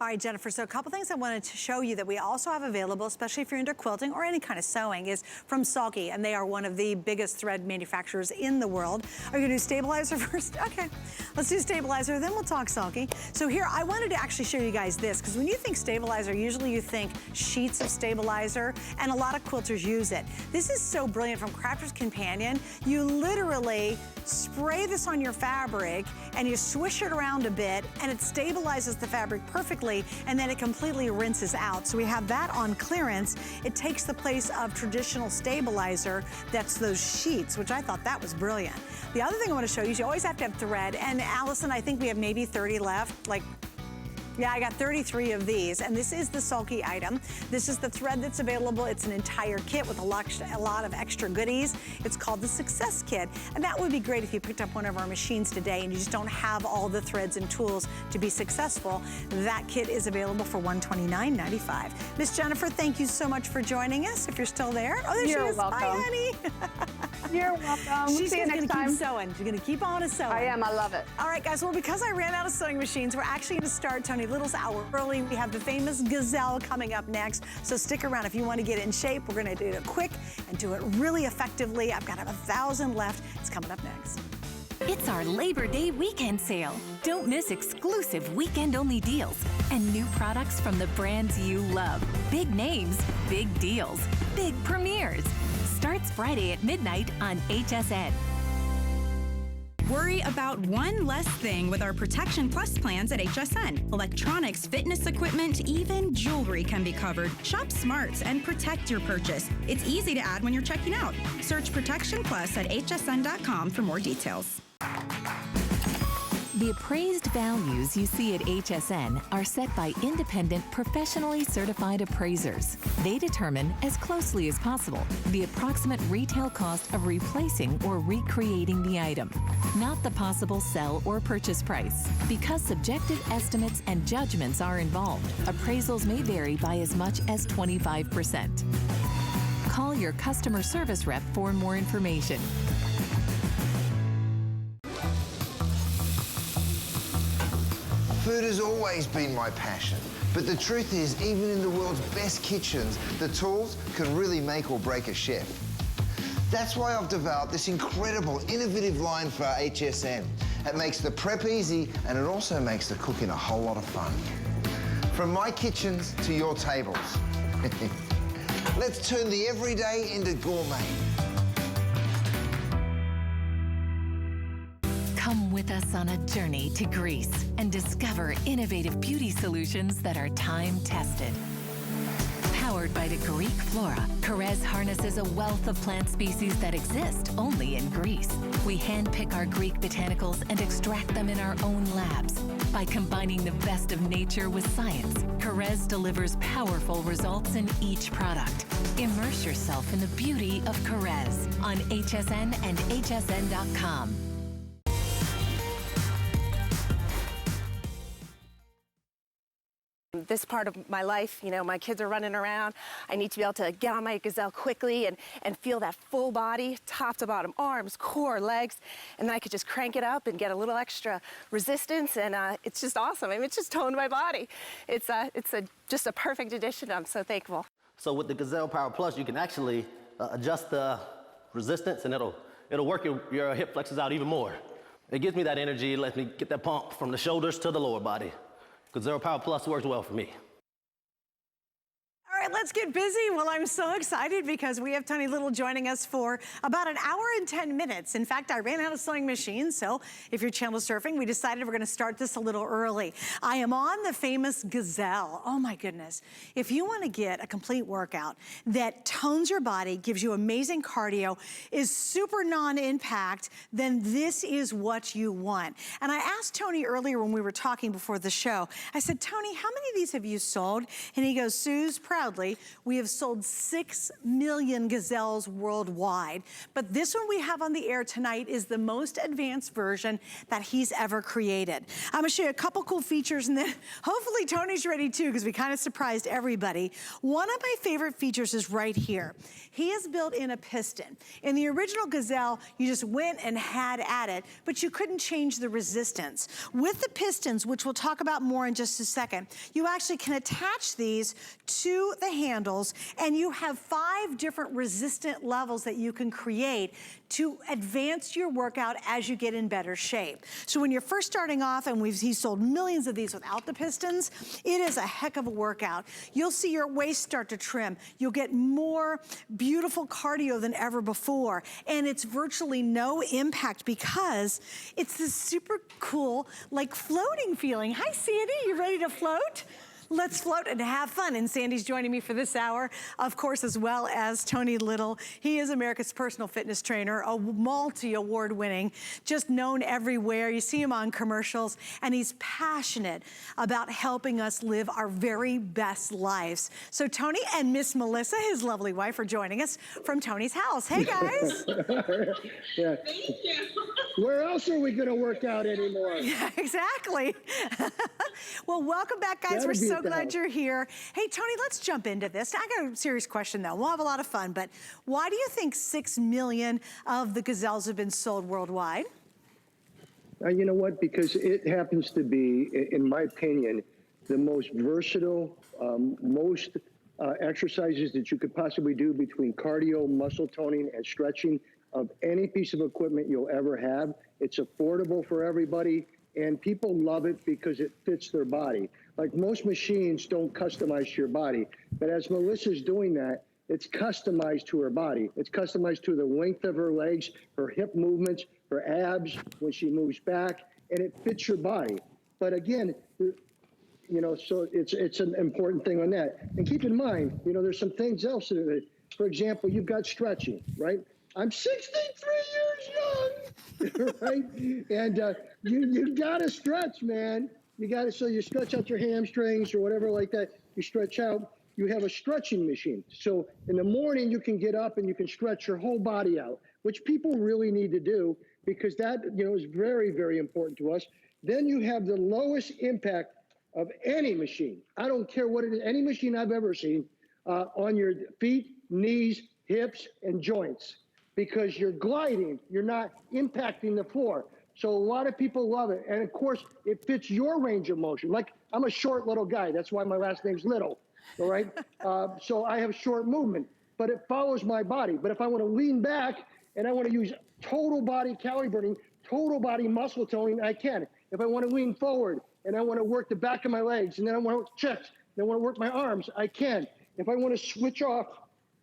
All right, Jennifer, so a couple things I wanted to show you that we also have available, especially if you're into quilting or any kind of sewing, is from Sulky, and they are one of the biggest thread manufacturers in the world. Are you gonna do stabilizer first? Okay, let's do stabilizer, then we'll talk Sulky. So here, I wanted to actually show you guys this, because when you think stabilizer, usually you think sheets of stabilizer, and a lot of quilters use it. This is so brilliant from Crafter's Companion. You literally spray this on your fabric, and you swish it around a bit, and it stabilizes the fabric perfectly, and then it completely rinses out. So we have that on clearance. It takes the place of traditional stabilizer, that's those sheets, which I thought that was brilliant. The other thing I want to show you is you always have to have thread, and Allison, I think we have maybe 30 left, like Yeah, I got 33 of these, and this is the sulky item. This is the thread that's available. It's an entire kit with a lot of extra goodies. It's called the Success Kit, and that would be great if you picked up one of our machines today and you just don't have all the threads and tools to be successful. That kit is available for $129.95. Miss Jennifer, thank you so much for joining us. If you're still there. Oh, there she is. Welcome. Bye, honey. You're welcome. She's See you next time. Keep sewing. She's gonna keep on sewing. I am. I love it. All right, guys. Well, because I ran out of sewing machines, we're actually gonna start Tony Little's hour early. We have the famous Gazelle coming up next, so stick around if you want to get in shape. We're gonna do it quick and do it really effectively. I've got 1,000 left. It's coming up next. It's our Labor Day weekend sale. Don't miss exclusive weekend-only deals and new products from the brands you love. Big names, big deals, big premieres. Starts Friday at midnight on HSN. Worry about one less thing with our Protection Plus plans at HSN. Electronics, fitness equipment, even jewelry can be covered. Shop smarts and protect your purchase. It's easy to add when you're checking out. Search Protection Plus at hsn.com for more details. The appraised values you see at HSN are set by independent, professionally certified appraisers. They determine, as closely as possible, the approximate retail cost of replacing or recreating the item, not the possible sell or purchase price. Because subjective estimates and judgments are involved, appraisals may vary by as much as 25%. Call your customer service rep for more information. Food has always been my passion, but the truth is, even in the world's best kitchens, the tools can really make or break a chef. That's why I've developed this incredible, innovative line for HSN. It makes the prep easy, and it also makes the cooking a whole lot of fun. From my kitchens to your tables. Let's turn the everyday into gourmet. Come with us on a journey to Greece and discover innovative beauty solutions that are time-tested. Powered by the Greek flora, Carrez harnesses a wealth of plant species that exist only in Greece. We handpick our Greek botanicals and extract them in our own labs. By combining the best of nature with science, Carrez delivers powerful results in each product. Immerse yourself in the beauty of Carrez on HSN and hsn.com. This part of my life, you know, my kids are running around. I need to be able to get on my Gazelle quickly and feel that full body, top to bottom, arms, core, legs, and then I could just crank it up and get a little extra resistance, and it's just awesome. I mean, it's just toned my body. It's just a perfect addition. I'm so thankful. So with the Gazelle Power Plus, you can actually adjust the resistance, and it'll work your hip flexors out even more. It gives me that energy, it lets me get that pump from the shoulders to the lower body. Gazelle Power Plus works well for me. All right, let's get busy. Well, I'm so excited because we have Tony Little joining us for about an hour and 10 minutes. In fact, I ran out of sewing machines, so if you're channel surfing, we decided we're gonna start this a little early. I am on the famous Gazelle. Oh my goodness. If you wanna get a complete workout that tones your body, gives you amazing cardio, is super non-impact, then this is what you want. And I asked Tony earlier when we were talking before the show, I said, Tony, how many of these have you sold? And he goes, Suze, proudly, we have sold 6 million Gazelles worldwide. But this one we have on the air tonight is the most advanced version that he's ever created. I'm gonna show you a couple cool features, and then hopefully Tony's ready too, because we kind of surprised everybody. One of my favorite features is right here. He has built in a piston. In the original Gazelle, you just went and had at it, but you couldn't change the resistance. With the pistons, which we'll talk about more in just a second, you actually can attach these to the handles, and you have 5 different resistant levels that you can create to advance your workout as you get in better shape. So when you're first starting off, and he's sold millions of these without the pistons, it is a heck of a workout. You'll see your waist start to trim. You'll get more beautiful cardio than ever before, and it's virtually no impact because it's this super cool, like floating feeling. Hi, Sandy, you ready to float? Let's float and have fun. And Sandy's joining me for this hour, of course, as well as Tony Little. He is America's personal fitness trainer, a multi-award winning, just known everywhere. You see him on commercials, and he's passionate about helping us live our very best lives. So Tony and Miss Melissa, his lovely wife, are joining us from Tony's house. Hey, guys. Yeah. Thank you. Where else are we going to work out anymore? Yeah, exactly. Well, welcome back, guys. Gotta We're be so at the glad house. you're here. Hey, Tony, let's jump into this. Now, I got a serious question, though. We'll have a lot of fun, but why do you think 6 million of the Gazelles have been sold worldwide? You know what? Because it happens to be, in my opinion, the most versatile, most exercises that you could possibly do between cardio, muscle toning, and stretching of any piece of equipment you'll ever have. It's affordable for everybody, and people love it because it fits their body. Like most machines don't customize to your body, but as Melissa's doing that, it's customized to her body. It's customized to the length of her legs, her hip movements, her abs when she moves back, and it fits your body. But again, you know, so it's an important thing on that. And keep in mind, you know, there's some things else in it. For example, you've got stretching, right? I'm 63 years young, right? And you gotta stretch, man. You gotta, so you stretch out your hamstrings or whatever like that. You stretch out. You have a stretching machine. So in the morning, you can get up and you can stretch your whole body out, which people really need to do because that, you know, is very, very important to us. Then you have the lowest impact of any machine. I don't care what it is, any machine I've ever seen, on your feet, knees, hips, and joints, because you're gliding, you're not impacting the floor. So a lot of people love it. And of course, it fits your range of motion. Like, I'm a short little guy. That's why my last name's Little, all right? So I have short movement, but it follows my body. But if I want to lean back and I want to use total body calorie burning, total body muscle toning, I can. If I want to lean forward and I want to work the back of my legs, and then I want to work chest, and I want to work my arms, I can. If I want to switch off,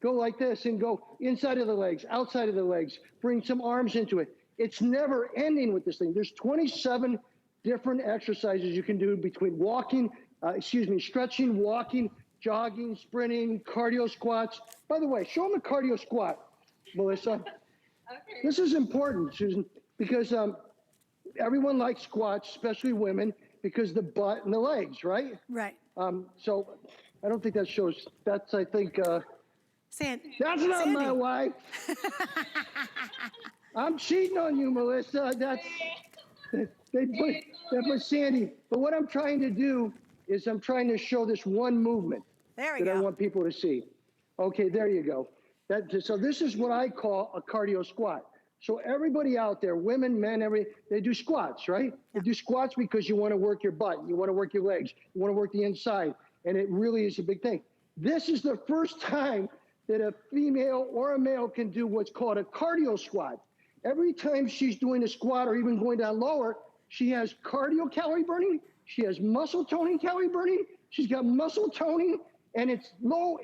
go like this and go inside of the legs, outside of the legs, bring some arms into it. It's never ending with this thing. There's 27 different exercises you can do between walking, stretching, walking, jogging, sprinting, cardio squats. By the way, show them a cardio squat, Melissa. Okay. This is important, Susan, because everyone likes squats, especially women, because the butt and the legs, right? Right. So I don't think that shows. That's, I think, that's not Sandy. my wife. I'm cheating on you, Melissa. That's they put Sandy. But what I'm trying to do is I'm trying to show this one movement There we that go. I want people to see. Okay, there you go. So this is what I call a cardio squat. So everybody out there, women, men, they do squats, right? They do squats because you want to work your butt, you want to work your legs, you want to work the inside, and it really is a big thing. This is the first time that a female or a male can do what's called a cardio squat. Every time she's doing a squat or even going down lower, she has cardio calorie burning, she has muscle toning calorie burning, she's got muscle toning, and it's no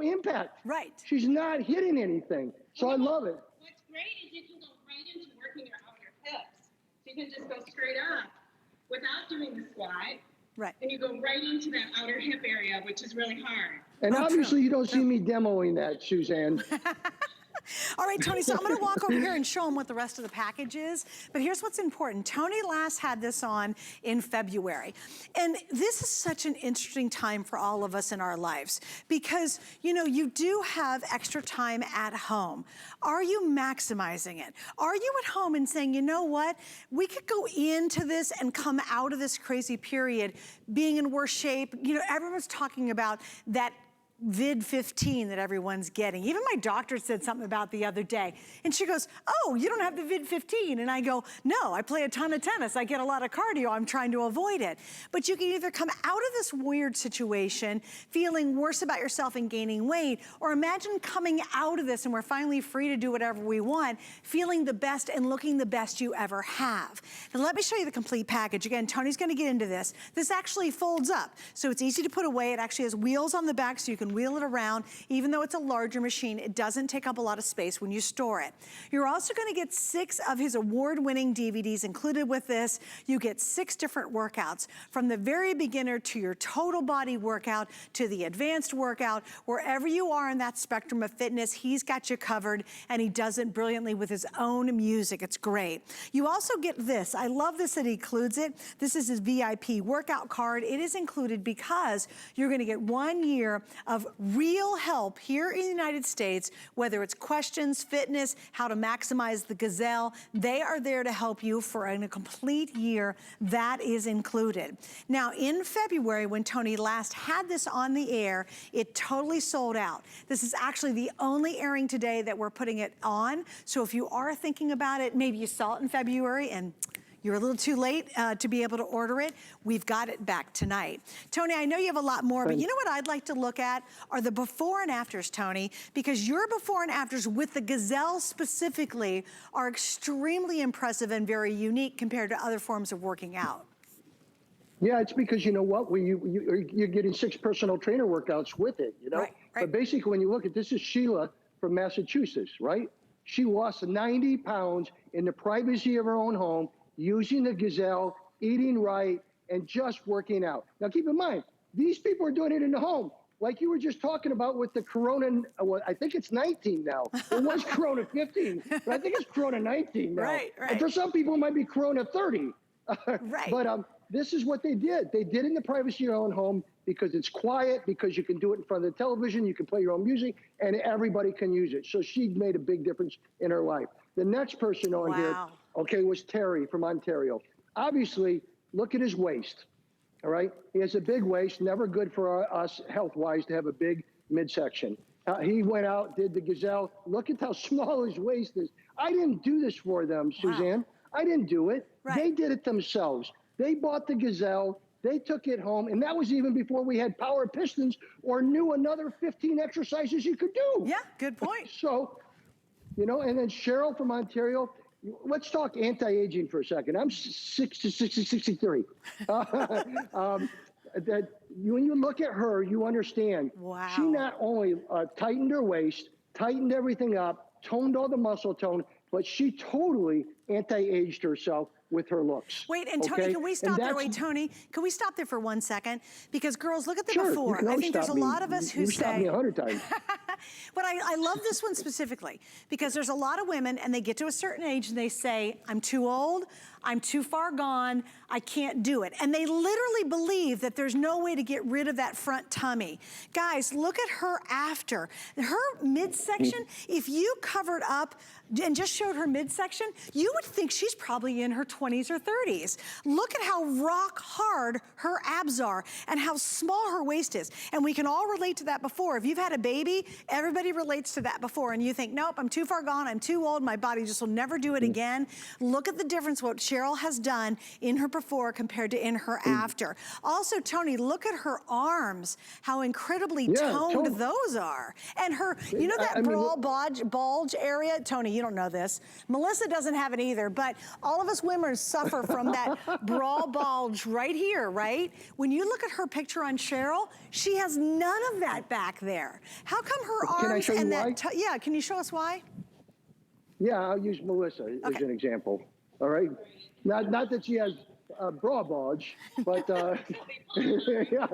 impact. Right. She's not hitting anything. So I love it. What's great is you can go right into working your outer hips. So you can just go straight up without doing the squat. Right. And you go right into that outer hip area, which is really hard. And obviously you don't see me demoing that, Suzanne. All right, Tony, so I'm gonna walk over here and show them what the rest of the package is. But here's what's important. Tony last had this on in February. And this is such an interesting time for all of us in our lives because, you know, you do have extra time at home. Are you maximizing it? Are you at home and saying, you know what? We could go into this and come out of this crazy period being in worse shape. You know, everyone's talking about that vid 15 that everyone's getting. Even my doctor said something about the other day. And she goes, oh, you don't have the vid 15. And I go, no, I play a ton of tennis. I get a lot of cardio. I'm trying to avoid it. But you can either come out of this weird situation feeling worse about yourself and gaining weight, or imagine coming out of this and we're finally free to do whatever we want, feeling the best and looking the best you ever have. Now let me show you the complete package. Again, Tony's gonna get into this. This actually folds up. So it's easy to put away. It actually has wheels on the back so you can can wheel it around. Even though it's a larger machine, it doesn't take up a lot of space when you store it. You're also gonna get 6 of his award-winning DVDs included with this. You get 6 different workouts, from the very beginner to your total body workout to the advanced workout. Wherever you are in that spectrum of fitness, he's got you covered, and he does it brilliantly with his own music. It's great. You also get this. I love this that he includes it. This is his VIP workout card. It is included because you're gonna get 1 year of real help here in the United States, whether it's questions, fitness, how to maximize the Gazelle. They are there to help you for a complete year. That is included. Now, in February, when Tony last had this on the air, it totally sold out. This is actually the only airing today that we're putting it on. So if you are thinking about it, maybe you saw it in February and you're a little too late to be able to order it, we've got it back tonight. Tony, I know you have a lot more, but you know what I'd like to look at are the before and afters, Tony, because your before and afters with the Gazelle specifically are extremely impressive and very unique compared to other forms of working out. Yeah, it's because you know what? You're getting 6 personal trainer workouts with it, you know? Right. But basically, when you look at this is Sheila from Massachusetts, right? She lost 90 pounds in the privacy of her own home, using the Gazelle, eating right, and just working out. Now, keep in mind, these people are doing it in the home. Like you were just talking about with the Corona, well, I think it's 19 now. It was Corona 15, but I think it's Corona 19 now. Right. And for some people, it might be Corona 30. Right. But this is what they did. They did it in the privacy of your own home because it's quiet, because you can do it in front of the television, you can play your own music, and everybody can use it. So she made a big difference in her life. The next person on here, okay, was Terry from Ontario. Obviously, look at his waist, all right? He has a big waist, never good for us health-wise to have a big midsection. He went out, did the Gazelle. Look at how small his waist is. I didn't do this for them, Suzanne. I didn't do it. Right. They did it themselves. They bought the Gazelle, they took it home, and that was even before we had power pistons or knew another 15 exercises you could do. Yeah, good point. So, you know, and then Cheryl from Ontario, let's talk anti-aging for a second. I'm 63. That when you look at her, you understand. Wow. She not only tightened her waist, tightened everything up, toned all the muscle tone, but she totally anti-aged herself with her looks. Wait, and Tony, can we stop there? Wait, Tony, can we stop there for 1 second? Because girls, look at the before. I think there's a lot of us who say— You stopped me 100 times. But I love this one specifically because there's a lot of women and they get to a certain age and they say, I'm too old, I'm too far gone, I can't do it. And they literally believe that there's no way to get rid of that front tummy. Guys, look at her after. Her midsection, if you covered up and just showed her midsection, you would think she's probably in her 20s or 30s. Look at how rock hard her abs are and how small her waist is. And we can all relate to that before. If you've had a baby, everybody relates to that before, and you think, nope, I'm too far gone, I'm too old, my body just will never do it again. Look at the difference what Cheryl has done in her before compared to in her after. Also, Tony, look at her arms, how incredibly toned those are. And her, you know that bulge area? Tony, you don't know this. Melissa doesn't have it either, but all of us women suffer from that bra bulge right here, right? When you look at her picture on Cheryl, she has none of that back there. How come her arms— Can I show you why? Yeah, can you show us why? Yeah, I'll use Melissa as an example. All right, not that she has a bra bulge, but yeah.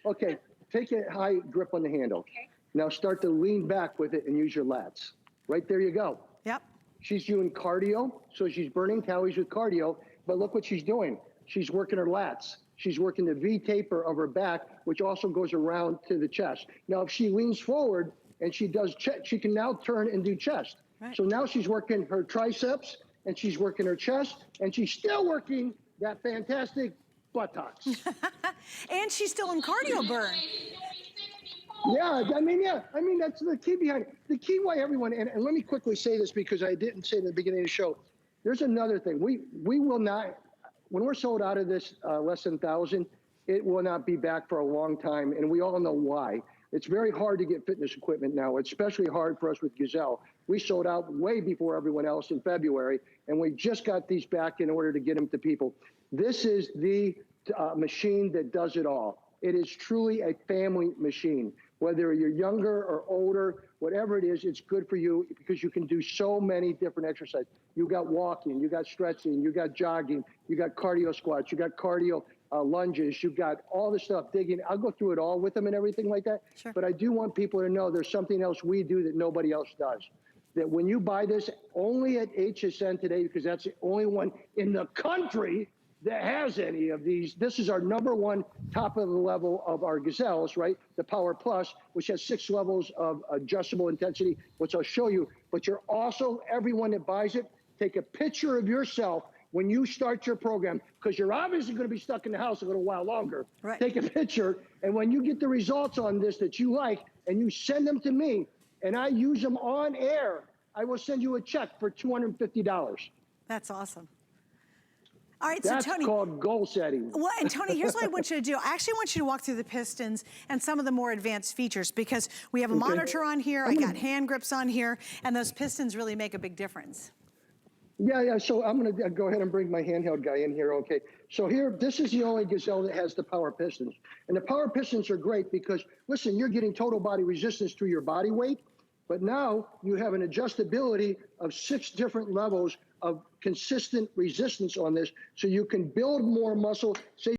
Okay, take a high grip on the handle. Okay. Now start to lean back with it and use your lats. Right there you go. Yep. She's doing cardio, so she's burning calories with cardio. But look what she's doing. She's working her lats. She's working the V taper of her back, which also goes around to the chest. Now, if she leans forward and she does chest, she can now turn and do chest. Right. So now she's working her triceps and she's working her chest and she's still working that fantastic buttocks. And she's still in cardio burn. Yeah, I mean, that's the key behind it. The key why everyone, and let me quickly say this because I didn't say it at the beginning of the show. There's another thing. We will not, when we're sold out of this less than 1,000, it will not be back for a long time, and we all know why. It's very hard to get fitness equipment now. It's especially hard for us with Gazelle. We sold out way before everyone else in February, and we just got these back in order to get them to people. This is the machine that does it all. It is truly a family machine. Whether you're younger or older, whatever it is, it's good for you because you can do so many different exercises. You got walking, you got stretching, you got jogging, you got cardio squats, you got cardio lunges, you got all this stuff, digging. I'll go through it all with them and everything like that. Sure. But I do want people to know there's something else we do that nobody else does. That when you buy this only at HSN today, because that's the only one in the country that has any of these. This is our #1 top of the level of our Gazelles, right? The Power Plus, which has 6 levels of adjustable intensity, which I'll show you. But you're also, everyone that buys it, take a picture of yourself when you start your program, because you're obviously going to be stuck in the house a little while longer. Right. Take a picture, and when you get the results on this that you like, and you send them to me, and I use them on air, I will send you a check for $250. That's awesome. All right, That's so Tony. called goal setting. Well, and Tony, here's what I want you to do. I actually want you to walk through the pistons and some of the more advanced features, because we have a monitor on here, I got hand grips on here, and those pistons really make a big difference. Yeah, so I'm going to go ahead and bring my handheld guy in here, okay? So here, this is the only Gazelle that has the power pistons. And the power pistons are great because, listen, you're getting total body resistance through your body weight, but now you have an adjustability of 6 different levels of consistent resistance on this, so you can build more muscle. Say